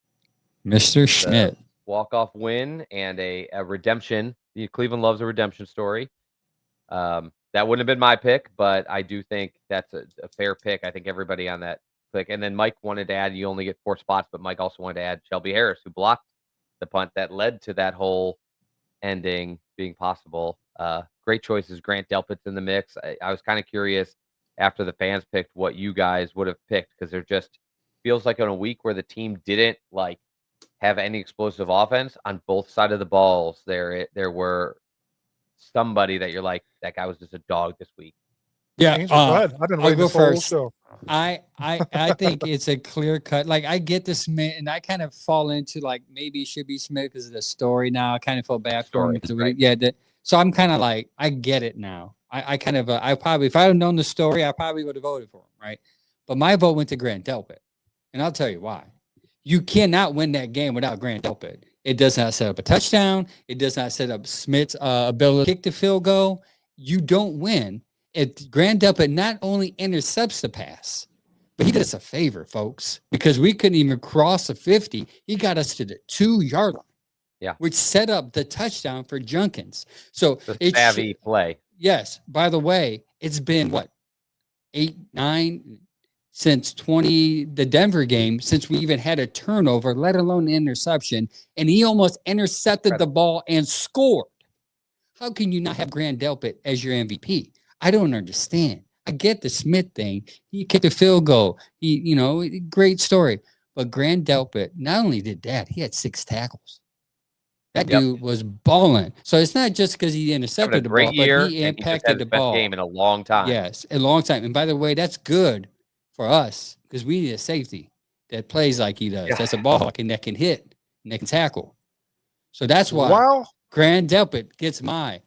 Speaker 2: Mr. Schmidt.
Speaker 4: walk-off win and a redemption. Cleveland loves a redemption story. That wouldn't have been my pick, but I do think that's a fair pick. I think everybody on that click. And then Mike wanted to add, you only get 4 spots, but Mike also wanted to add Shelby Harris, who blocked the punt that led to that whole ending being possible. Great choices. Grant Delpit's in the mix. I was kind of curious after the fans picked what you guys would have picked, because there just feels like on a week where the team didn't have any explosive offense on both sides of the balls, there were somebody that you're like, that guy was just a dog this week.
Speaker 2: Yeah.
Speaker 3: Angel, go ahead. I've been
Speaker 2: I'll
Speaker 3: waiting
Speaker 2: go
Speaker 3: this whole
Speaker 2: first.
Speaker 3: show.
Speaker 2: I think it's a clear cut. Like, I get the Smith, and I kind of fall into maybe it should be Smith because of the story now. I kind of feel bad for him.
Speaker 4: Story,
Speaker 2: Because
Speaker 4: right.
Speaker 2: so I'm kind of like, I get it now. I probably, if I had known the story, I probably would have voted for him, right? But my vote went to Grant Delpit, and I'll tell you why. You cannot win that game without Grant Delpit. It does not set up a touchdown. It does not set up Smith's ability to kick the field goal. You don't win if Grant Delpit not only intercepts the pass, but he did us a favor, folks, because we couldn't even cross the 50. He got us to the 2-yard line.
Speaker 4: Yeah.
Speaker 2: Which set up the touchdown for Junkins. So
Speaker 4: The
Speaker 2: it
Speaker 4: savvy play.
Speaker 2: Yes. By the way, it's been what, 8, 9 since the Denver game, since we even had a turnover, let alone an interception, and he almost intercepted the ball and scored. How can you not have Grant Delpit as your MVP? I don't understand. I get the Smith thing. He kicked a field goal. Great story. But Grant Delpit not only did that, he had 6 tackles. That
Speaker 4: Yep.
Speaker 2: dude was balling. So it's not just because he
Speaker 4: Having a
Speaker 2: intercepted the
Speaker 4: great
Speaker 2: ball,
Speaker 4: year,
Speaker 2: but he
Speaker 4: and he just had
Speaker 2: impacted
Speaker 4: his
Speaker 2: the
Speaker 4: best
Speaker 2: ball.
Speaker 4: game in a long time.
Speaker 2: Yes, a long time. And by the way, that's good for us because we need a safety that plays like he does.
Speaker 4: Yeah.
Speaker 2: That's a ball that can hit and that can tackle. So that's why
Speaker 3: Wow.
Speaker 2: Grant Delpit gets my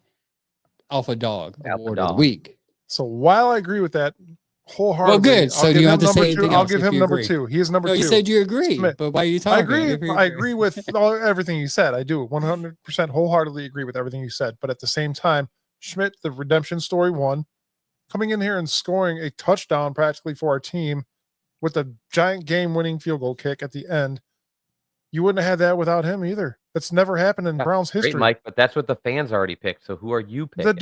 Speaker 2: Alpha Dog
Speaker 4: Alpha
Speaker 2: Award of the
Speaker 4: Dog.
Speaker 2: week.
Speaker 3: So while I agree with that wholeheartedly,
Speaker 2: good. So
Speaker 3: I'll
Speaker 2: do
Speaker 3: give
Speaker 2: you
Speaker 3: him
Speaker 2: have to say
Speaker 3: number
Speaker 2: anything
Speaker 3: two. I'll
Speaker 2: else
Speaker 3: give
Speaker 2: if
Speaker 3: him
Speaker 2: you
Speaker 3: number
Speaker 2: agree?
Speaker 3: 2. He is number
Speaker 2: No,
Speaker 3: 2.
Speaker 2: you said you agree,
Speaker 3: Smith.
Speaker 2: but why are you
Speaker 3: I
Speaker 2: talking?
Speaker 3: agree. I agree with everything you said. I do 100% wholeheartedly agree with everything you said. But at the same time, Schmidt, the redemption story 1, coming in here and scoring a touchdown practically for our team with a giant game-winning field goal kick at the end. You wouldn't have had that without him either. That's never happened in
Speaker 4: Yeah,
Speaker 3: Browns history.
Speaker 4: Great, Mike, but that's what the fans already picked. So who are you picking?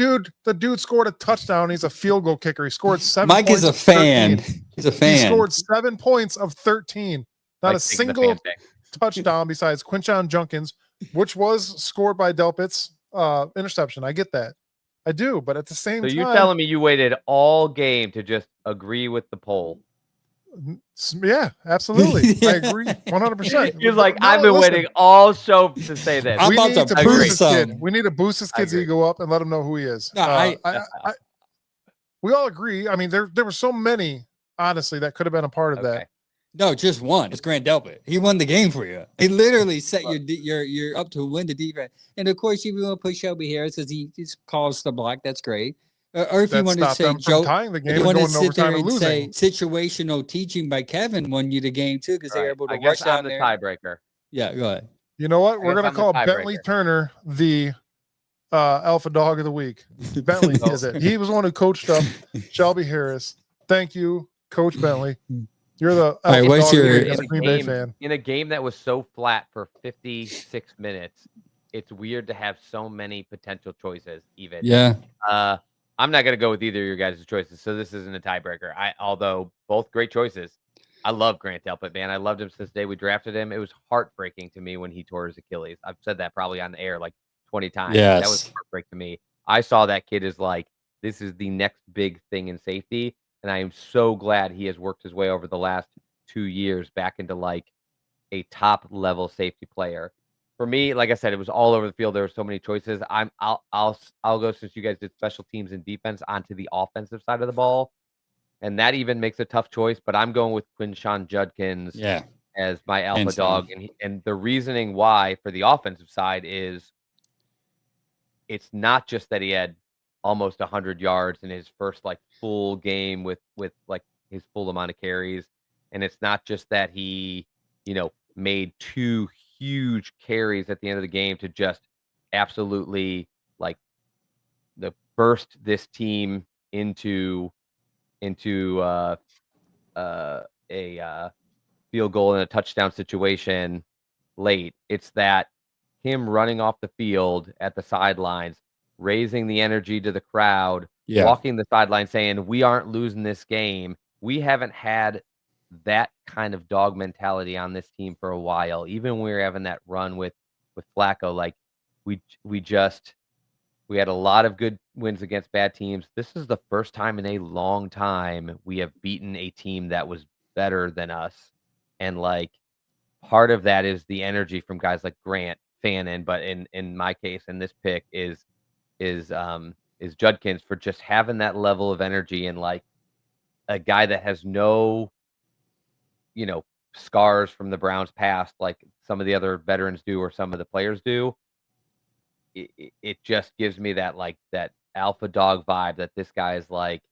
Speaker 3: The dude scored a touchdown. He's a field goal kicker. He scored 7
Speaker 2: Mike
Speaker 3: points
Speaker 2: is a
Speaker 3: of 13.
Speaker 2: fan. He's a
Speaker 3: He
Speaker 2: fan.
Speaker 3: scored 7 points of 13. Not a
Speaker 4: Mike's taking the
Speaker 3: single
Speaker 4: fan pick.
Speaker 3: touchdown besides Quinshawn Junkins, which was scored by Delpit's interception. I get that. I do. But at the same
Speaker 4: So
Speaker 3: time,
Speaker 4: you're telling me you waited all game to just agree with the poll?
Speaker 3: yeah, absolutely. I agree 100%.
Speaker 4: You're like,
Speaker 3: No,
Speaker 4: I've been
Speaker 3: listen,
Speaker 4: waiting all show to say this.
Speaker 2: I'm
Speaker 3: we
Speaker 2: about
Speaker 3: need
Speaker 2: to
Speaker 3: to
Speaker 2: prove
Speaker 3: boost this kid.
Speaker 2: some.
Speaker 3: We need to boost this
Speaker 4: I
Speaker 3: kid's
Speaker 4: agree.
Speaker 3: ego up and let him know who he is.
Speaker 2: No,
Speaker 3: We all agree. I mean, there were so many, honestly, that could have been a part of
Speaker 4: Okay.
Speaker 3: that.
Speaker 2: No, just one. It's Grant Delpit. He won the game for you. He literally set you're up to win the defense. And of course, if you want to put Shelby Harris because he just calls the block, that's great. Or if you
Speaker 3: That
Speaker 2: want to
Speaker 3: stopped
Speaker 2: say
Speaker 3: them from
Speaker 2: Joe,
Speaker 3: tying the
Speaker 2: if
Speaker 3: game
Speaker 2: you
Speaker 3: and
Speaker 2: want to
Speaker 3: going to
Speaker 2: sit there
Speaker 3: overtime and
Speaker 2: and say
Speaker 3: losing.
Speaker 2: situational teaching by Kevin won you the game too because they were
Speaker 4: Right.
Speaker 2: able to
Speaker 4: I
Speaker 2: rush
Speaker 4: guess I'm
Speaker 2: down
Speaker 4: the
Speaker 2: there.
Speaker 4: tiebreaker.
Speaker 2: Yeah, go ahead.
Speaker 3: You know what? We're
Speaker 4: guess
Speaker 3: gonna
Speaker 4: I'm the
Speaker 3: call Bentley
Speaker 4: tiebreaker.
Speaker 3: Turner the alpha dog of the week. Bentley
Speaker 4: Oh.
Speaker 3: is it? He was the one who coached up Shelby Harris. Thank you, Coach Bentley. You're the alpha
Speaker 2: right, what's
Speaker 3: dog of the
Speaker 2: your-
Speaker 3: week as a Green Bay fan.
Speaker 4: In a game that was so flat for 56 minutes, it's weird to have so many potential choices. Even
Speaker 2: Yeah.
Speaker 4: I'm not gonna go with either of your guys' choices, so this isn't a tiebreaker. Although both great choices. I love Grant Delpit, man. I loved him since the day we drafted him. It was heartbreaking to me when he tore his Achilles. I've said that probably on the air like 20 times. That was
Speaker 2: Yes.
Speaker 4: heartbreak to me. I saw that kid as like, this is the next big thing in safety. And I am so glad he has worked his way over the last 2 years back into like a top level safety player. For me, like I said, it was all over the field. There were so many choices. I'll go, since you guys did special teams and defense, onto the offensive side of the ball. And that even makes a tough choice, but I'm going with Quinshon Judkins
Speaker 2: Yeah.
Speaker 4: as my alpha
Speaker 2: Hands
Speaker 4: dog. And the reasoning why for the offensive side is it's not just that he had almost 100 yards in his first like full game with like his full amount of carries. And it's not just that he, made 2 huge carries at the end of the game to just absolutely like burst this team into a field goal and a touchdown situation late. It's that him running off the field at the sidelines, raising the energy to the crowd,
Speaker 2: Yeah.
Speaker 4: walking the sideline saying, we aren't losing this game. We haven't had that kind of dog mentality on this team for a while. Even when we were having that run with Flacco, like we had a lot of good wins against bad teams. This is the first time in a long time we have beaten a team that was better than us. And like part of that is the energy from guys like Grant, Fannin, but in my case, in this pick is Judkins for just having that level of energy and like a guy that has no, scars from the Browns past like some of the other veterans do or some of the players do. It just gives me that like that alpha dog vibe that this guy is like,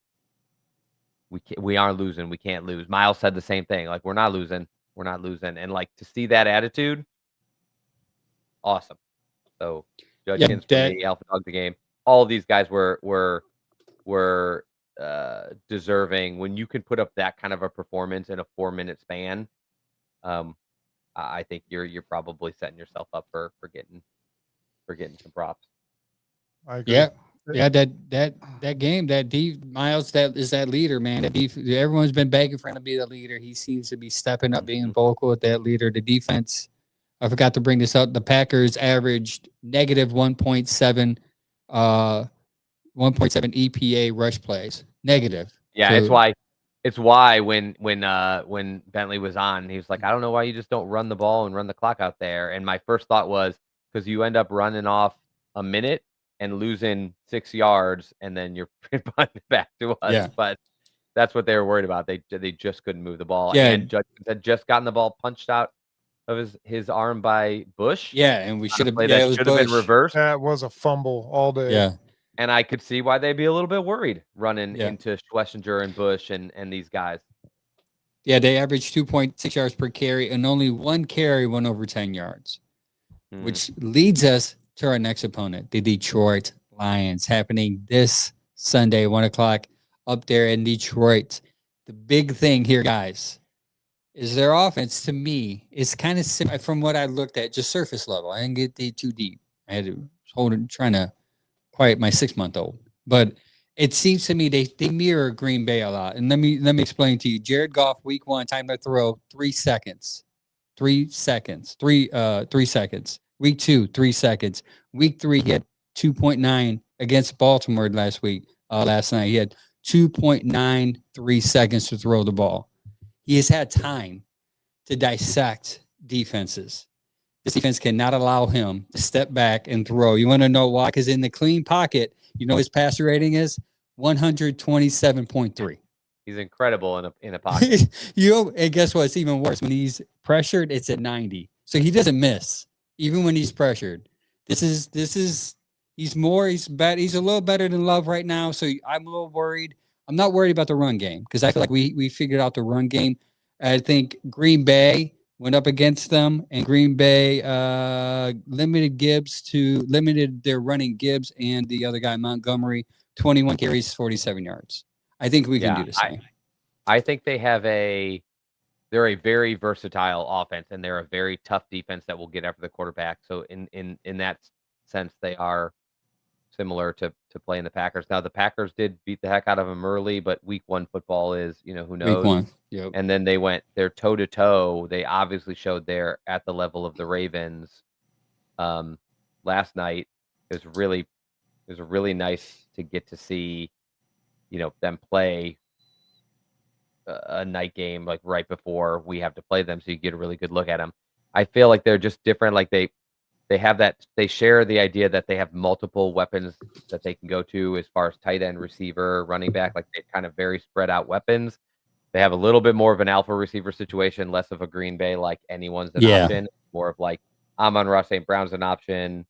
Speaker 4: we aren't losing. We can't lose. Miles said the same thing. Like, we're not losing. We're not losing. And like to see that attitude, awesome. So Judkins for me, alpha dog the game. All of these guys were deserving. When you can put up that kind of a performance in a 4-minute span, I think you're probably setting yourself up for getting some props.
Speaker 3: I agree.
Speaker 2: Yeah, that game, Miles, that is that leader, man. Everyone's been begging for him to be the leader. He seems to be stepping up, being vocal with that leader. The defense, I forgot to bring this up. The Packers averaged negative 1.7 EPA rush plays. Negative.
Speaker 4: Yeah,
Speaker 2: So-
Speaker 4: it's why when Bentley was on, he was like, I don't know why you just don't run the ball and run the clock out there. And my first thought was because you end up running off a minute and losing 6 yards, and then you're punting it back to us.
Speaker 2: Yeah.
Speaker 4: But that's what they were worried about. They just couldn't move the ball.
Speaker 2: Yeah.
Speaker 4: And Judkins had just gotten the ball punched out of his arm by Bush.
Speaker 2: Yeah, and we should have.
Speaker 4: Play
Speaker 2: Yeah, it
Speaker 4: that
Speaker 2: was
Speaker 4: should have been
Speaker 2: Bush.
Speaker 4: reversed.
Speaker 3: That was a fumble all day.
Speaker 2: Yeah,
Speaker 4: And I could see why they'd be a little bit worried running
Speaker 2: Yeah.
Speaker 4: into Schlesinger and Bush and these guys.
Speaker 2: yeah, they averaged 2.6 yards per carry, and only one carry went over 10 yards, which leads us to our next opponent, the Detroit Lions, happening this Sunday, 1:00 up there in Detroit. The big thing here, guys, is their offense. To me, is kind of similar from what I looked at, just surface level. I didn't get too deep. I had to trying to quiet my 6-month-old, but it seems to me they mirror Green Bay a lot. And let me explain to you. Jared Goff, week 1, time to throw 3 seconds. 3 seconds. 3 seconds. Week 2, 3 seconds. Week 3, he had 2.9 against Baltimore last night. He had 2.93 seconds to throw the ball. He has had time to dissect defenses. This defense cannot allow him to step back and throw. You want to know why? Because in the clean pocket, his passer rating is 127.3.
Speaker 4: He's incredible in a pocket.
Speaker 2: And guess what? It's even worse when he's pressured. It's at 90, so he doesn't miss even when he's pressured. This is he's better. He's a little better than Love right now, so I'm a little worried. I'm not worried about the run game because I feel like we figured out the run game. I think Green Bay went up against them, and Green Bay limited their running Gibbs and the other guy Montgomery 21 carries, 47 yards. I think we can do the same.
Speaker 4: I think they're a very versatile offense, and they're a very tough defense that will get after the quarterback. So in that sense, they are similar to playing the Packers. Now the Packers did beat the heck out of them early, but week 1 football is, who knows.
Speaker 2: Week 1. Yep.
Speaker 4: And then they went their toe to toe. They obviously showed they're at the level of the Ravens last night. It was really nice to get to see, them play a night game like right before we have to play them, so you get a really good look at them. I feel like they're just different. Like they have they share the idea that they have multiple weapons that they can go to as far as tight end, receiver, running back. Like they kind of very spread out weapons. They have a little bit more of an alpha receiver situation, less of a Green Bay like anyone's an option. More of like Amon-Ra St. Brown's an option.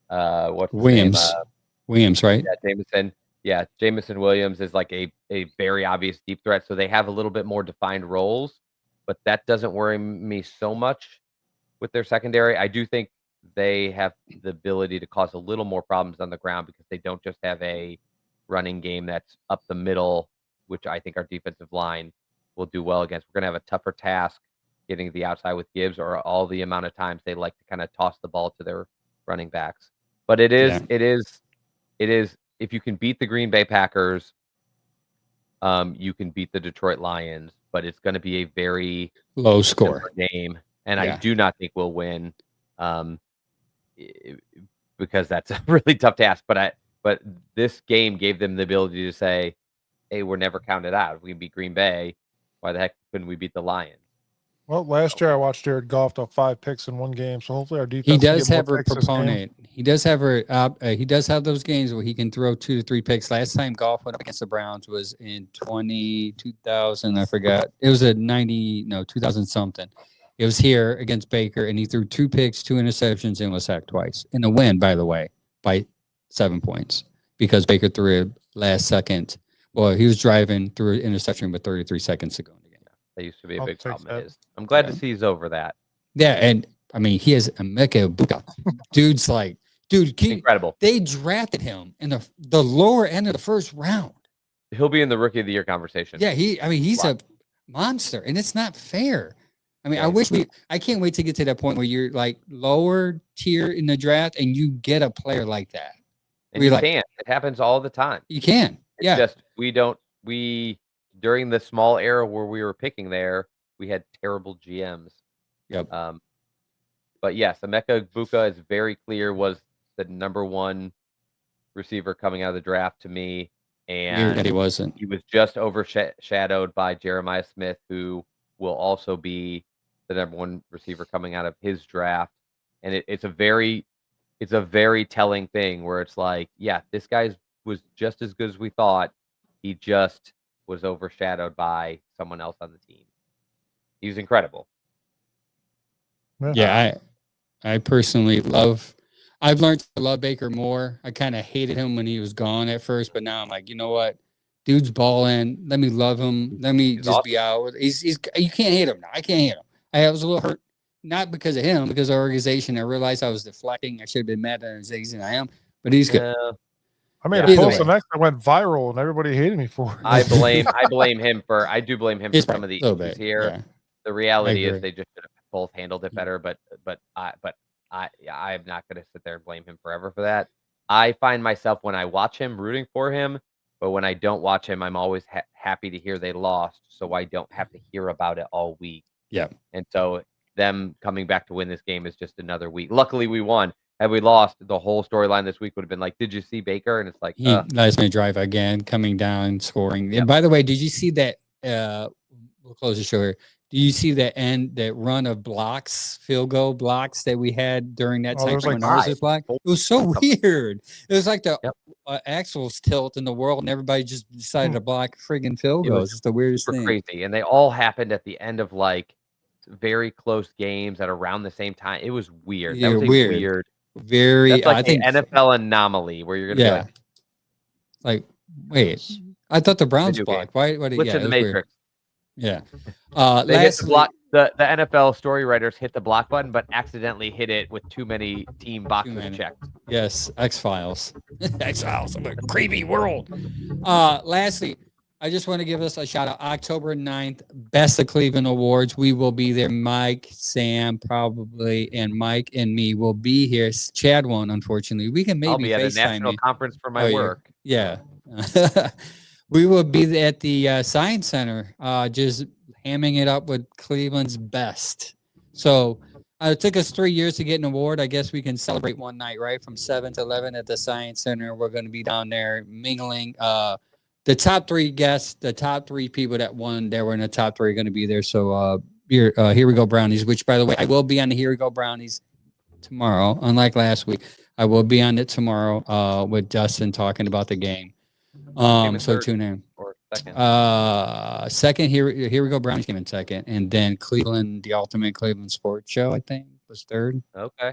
Speaker 4: What's
Speaker 2: Williams?
Speaker 4: His name?
Speaker 2: Williams, right?
Speaker 4: Yeah, Jameson. Yeah, Jameson Williams is like a very obvious deep threat. So they have a little bit more defined roles, but that doesn't worry me so much with their secondary. I do think they have the ability to cause a little more problems on the ground because they don't just have a running game that's up the middle, which I think our defensive line will do well against. We're going to have a tougher task getting to the outside with Gibbs, or all the amount of times they like to kind of toss the ball to their running backs. But it is if you can beat the Green Bay Packers, you can beat the Detroit Lions, but it's going to be a very
Speaker 2: low score
Speaker 4: game, and I do not think we'll win. Because that's a really tough task. But this game gave them the ability to say, "Hey, we're never counted out. If we beat Green Bay, why the heck couldn't we beat the Lions?"
Speaker 3: Well, last year I watched Jared Goff to 5 picks in one game, so hopefully our defense.
Speaker 2: He does
Speaker 3: can get
Speaker 2: have
Speaker 3: more
Speaker 2: a
Speaker 3: picks this game.
Speaker 2: proponent. He does have those games where he can throw 2 to 3 picks. Last time Goff went up against the Browns was in 2000. I forgot. It was 2000 something. It was here against Baker, and he threw 2 picks, 2 interceptions, and was sacked twice. In a win, by the way, by 7 points because Baker threw it last second. Well, he was driving through an interception with 33 seconds to go in the game.
Speaker 4: That used to be a
Speaker 3: I'll
Speaker 4: big
Speaker 3: take
Speaker 4: problem.
Speaker 3: that.
Speaker 4: It is. I'm glad to see he's over that.
Speaker 2: Yeah, and I mean, he has Emeka Egbuka. Dude's like,
Speaker 4: Incredible.
Speaker 2: They drafted him in the lower end of the first round.
Speaker 4: He'll be in the Rookie of the Year conversation.
Speaker 2: Yeah, he's a monster, and it's not fair. I mean, I can't wait to get to that point where you're like lower tier in the draft and you get a player like that.
Speaker 4: And you can't. It happens all the time.
Speaker 2: You can.
Speaker 4: It's just during the small era where we were picking there, we had terrible GMs.
Speaker 2: Yep.
Speaker 4: But yes, Emeka Egbuka is very clear was the number 1 receiver coming out of the draft to me. And
Speaker 2: that he wasn't.
Speaker 4: He was just overshadowed by Jeremiah Smith, who will also be the number 1 receiver coming out of his draft. And it's a very telling thing where it's like, yeah, this guy was just as good as we thought. He just was overshadowed by someone else on the team. He's incredible.
Speaker 2: Yeah, I personally I've learned to love Baker more. I kind of hated him when he was gone at first, but now I'm like, you know what? Dude's balling. Let me love him. Let me just be out. He's you can't hate him now. I can't hate him. I was a little hurt, not because of him, because of our organization. I realized I was deflecting. I should have been mad at the organization. I am, but he's good.
Speaker 3: I made a post the next that went viral and everybody hated me for it.
Speaker 4: I blame him for some of the issues here.
Speaker 2: Yeah.
Speaker 4: The reality is they just should have both handled it better, but I'm not going to sit there and blame him forever for that. I find myself when I watch him rooting for him, but when I don't watch him, I'm always happy to hear they lost, so I don't have to hear about it all week.
Speaker 2: Yeah.
Speaker 4: And so them coming back to win this game is just another week. Luckily, we won. Had we lost, the whole storyline this week would have been like, did you see Baker? And it's like,
Speaker 2: he lets me drive again, coming down, scoring.
Speaker 4: Yep.
Speaker 2: And by the way, did you see that? We'll close the show here. Do you see that run of blocks, field goal blocks that we had during that time
Speaker 3: There was
Speaker 2: when
Speaker 3: like
Speaker 2: ours was blocked? It was so weird. It was like the axles tilt in the world, and everybody just decided to block friggin' field
Speaker 4: It was
Speaker 2: goals. It's the weirdest
Speaker 4: super
Speaker 2: thing.
Speaker 4: crazy, and they all happened at the end of like very close games at around the same time. It was weird. That
Speaker 2: Yeah,
Speaker 4: was a
Speaker 2: weird.
Speaker 4: weird.
Speaker 2: Very,
Speaker 4: That's like
Speaker 2: I think,
Speaker 4: an NFL anomaly where you're gonna
Speaker 2: yeah.
Speaker 4: be
Speaker 2: Like, wait, I thought the Browns
Speaker 4: Video
Speaker 2: blocked. Why? What?
Speaker 4: like,
Speaker 2: Yeah,
Speaker 4: glitch
Speaker 2: it
Speaker 4: in the
Speaker 2: was weird.
Speaker 4: matrix.
Speaker 2: Yeah.
Speaker 4: They hit the
Speaker 2: Lastly,
Speaker 4: block. The NFL story writers hit the block button, but accidentally hit it with too many team boxes
Speaker 2: many.
Speaker 4: checked.
Speaker 2: yes, X-Files. X-Files of a creepy world. Lastly, I just want to give us a shout out. October 9th, Best of Cleveland Awards. We will be there. Mike, Sam, probably, and Mike and me will be here. Chad won't, unfortunately. We can maybe
Speaker 4: I'll be at a
Speaker 2: FaceTime
Speaker 4: national
Speaker 2: you.
Speaker 4: conference for my
Speaker 2: Oh, yeah.
Speaker 4: work.
Speaker 2: Yeah. We will be at the Science Center, just hamming it up with Cleveland's best. So it took us 3 years to get an award. I guess we can celebrate one night, right? From 7 to 11 at the Science Center. We're going to be down there mingling. The top 3 guests, the top 3 people that won, they were in the top 3 are going to be there. So here we go Brownies, which, by the way, I will be on the Here We Go Brownies tomorrow. Unlike last week, I will be on it tomorrow with Justin talking about the game.
Speaker 4: in
Speaker 2: So
Speaker 4: third
Speaker 2: tune in.
Speaker 4: Or second.
Speaker 2: Second, here we go. Brownies came in second, and then Cleveland, the Ultimate Cleveland Sports Show, I think, was third.
Speaker 4: Okay.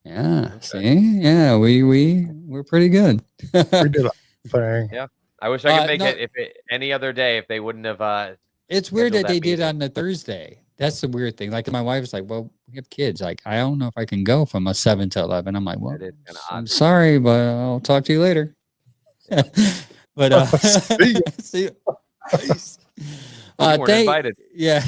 Speaker 2: Yeah. See, yeah, we're pretty good.
Speaker 3: We did a thing.
Speaker 4: I wish I could make
Speaker 2: no-
Speaker 4: it any other day if they wouldn't have.
Speaker 2: It's weird that
Speaker 4: schedule
Speaker 2: they
Speaker 4: that
Speaker 2: did
Speaker 4: meeting.
Speaker 2: on the Thursday. That's the weird thing. Like my wife's like, "Well, we have kids. Like, I don't know if I can go from a 7 to 11." I'm like, "Well,
Speaker 4: That is kinda
Speaker 2: I'm
Speaker 4: odd.
Speaker 2: sorry, but I'll talk to you later." But
Speaker 3: See ya.
Speaker 2: see you. Peace.
Speaker 4: You weren't invited.
Speaker 2: Yeah.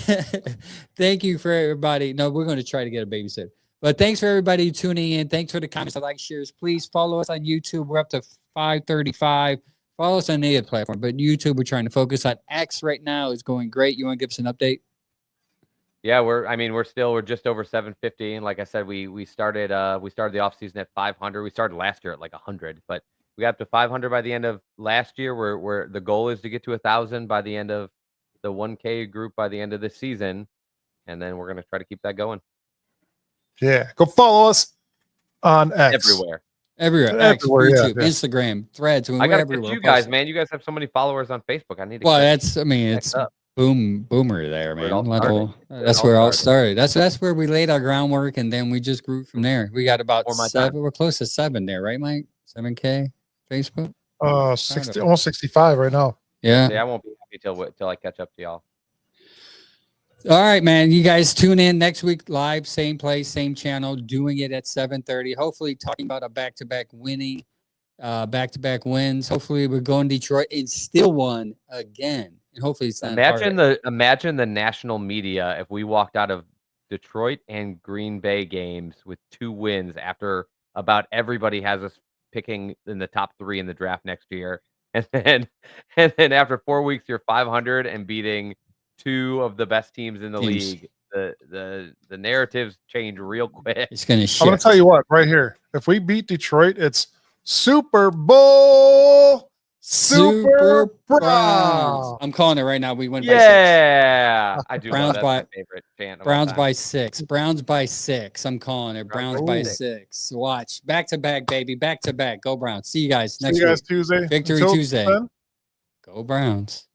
Speaker 2: Thank you for everybody. No, we're going to try to get a babysitter. But thanks for everybody tuning in. Thanks for the comments, the likes, shares. Please follow us on YouTube. We're up to 535. Follow us on any other platform. But YouTube, we're trying to focus on X right now. Is going great. You want to give us an update?
Speaker 4: Yeah, we're just over 750, and like I said, we started the off season at 500. We started last year at like 100, but we got up to 500 by the end of last year. Where the goal is to get to 1,000 by the end of the 1K group by the end of this season, and then we're gonna try to keep that going
Speaker 3: Yeah. Go follow us on X.
Speaker 4: everywhere.
Speaker 2: Everywhere. X,
Speaker 3: Everywhere, yeah,
Speaker 2: YouTube,
Speaker 3: yeah.
Speaker 2: Instagram, Threads.
Speaker 4: I
Speaker 2: We're
Speaker 4: gotta
Speaker 2: everywhere.
Speaker 4: catch you guys,
Speaker 2: Posting.
Speaker 4: man. You guys have so many followers on Facebook. I need to.
Speaker 2: Well,
Speaker 4: catch
Speaker 2: it's
Speaker 4: next up.
Speaker 2: boomer there,
Speaker 4: Where it
Speaker 2: man.
Speaker 4: all
Speaker 2: Little-
Speaker 4: started.
Speaker 2: that's
Speaker 4: all
Speaker 2: where it all
Speaker 4: started.
Speaker 2: started. That's where we laid our groundwork, and then we just grew from there. We got about
Speaker 4: Before my
Speaker 2: 7.
Speaker 4: time.
Speaker 2: We're close to 7 there, right, Mike? 7K Facebook.
Speaker 3: 60, almost 65 right now.
Speaker 2: Yeah.
Speaker 4: Yeah, I won't be happy till I catch up to y'all.
Speaker 2: All right, man. You guys tune in next week live, same place, same channel, doing it at 7:30. Hopefully, talking about a back-to-back winning, back-to-back wins. Hopefully, we're going to Detroit and still won again. And hopefully, it's not
Speaker 4: Imagine the national media if we walked out of Detroit and Green Bay games with 2 wins after about everybody has us picking in the top 3 in the draft next year, and then after 4 weeks you're 500 and beating 2 of the best teams in the
Speaker 2: Teams.
Speaker 4: league. The narratives change real quick.
Speaker 2: It's going to
Speaker 3: I'm
Speaker 2: shift.
Speaker 3: going to tell you what, right here. If we beat Detroit, it's Super Bowl. Super Browns.
Speaker 2: I'm calling it right now. We win by 6.
Speaker 4: Yeah, I do.
Speaker 2: Browns
Speaker 4: That's
Speaker 2: by-
Speaker 4: my favorite chant. of all
Speaker 2: Browns
Speaker 4: time.
Speaker 2: by 6. Browns by 6. I'm calling it. Browns
Speaker 4: Browns
Speaker 2: by
Speaker 3: by
Speaker 2: 6. Watch. Back to back, baby. Back to back. Go Browns. See you guys
Speaker 3: See
Speaker 2: next
Speaker 3: you guys
Speaker 2: week.
Speaker 3: Tuesday.
Speaker 2: Victory
Speaker 3: Until
Speaker 2: Tuesday.
Speaker 3: then,
Speaker 2: Go Browns.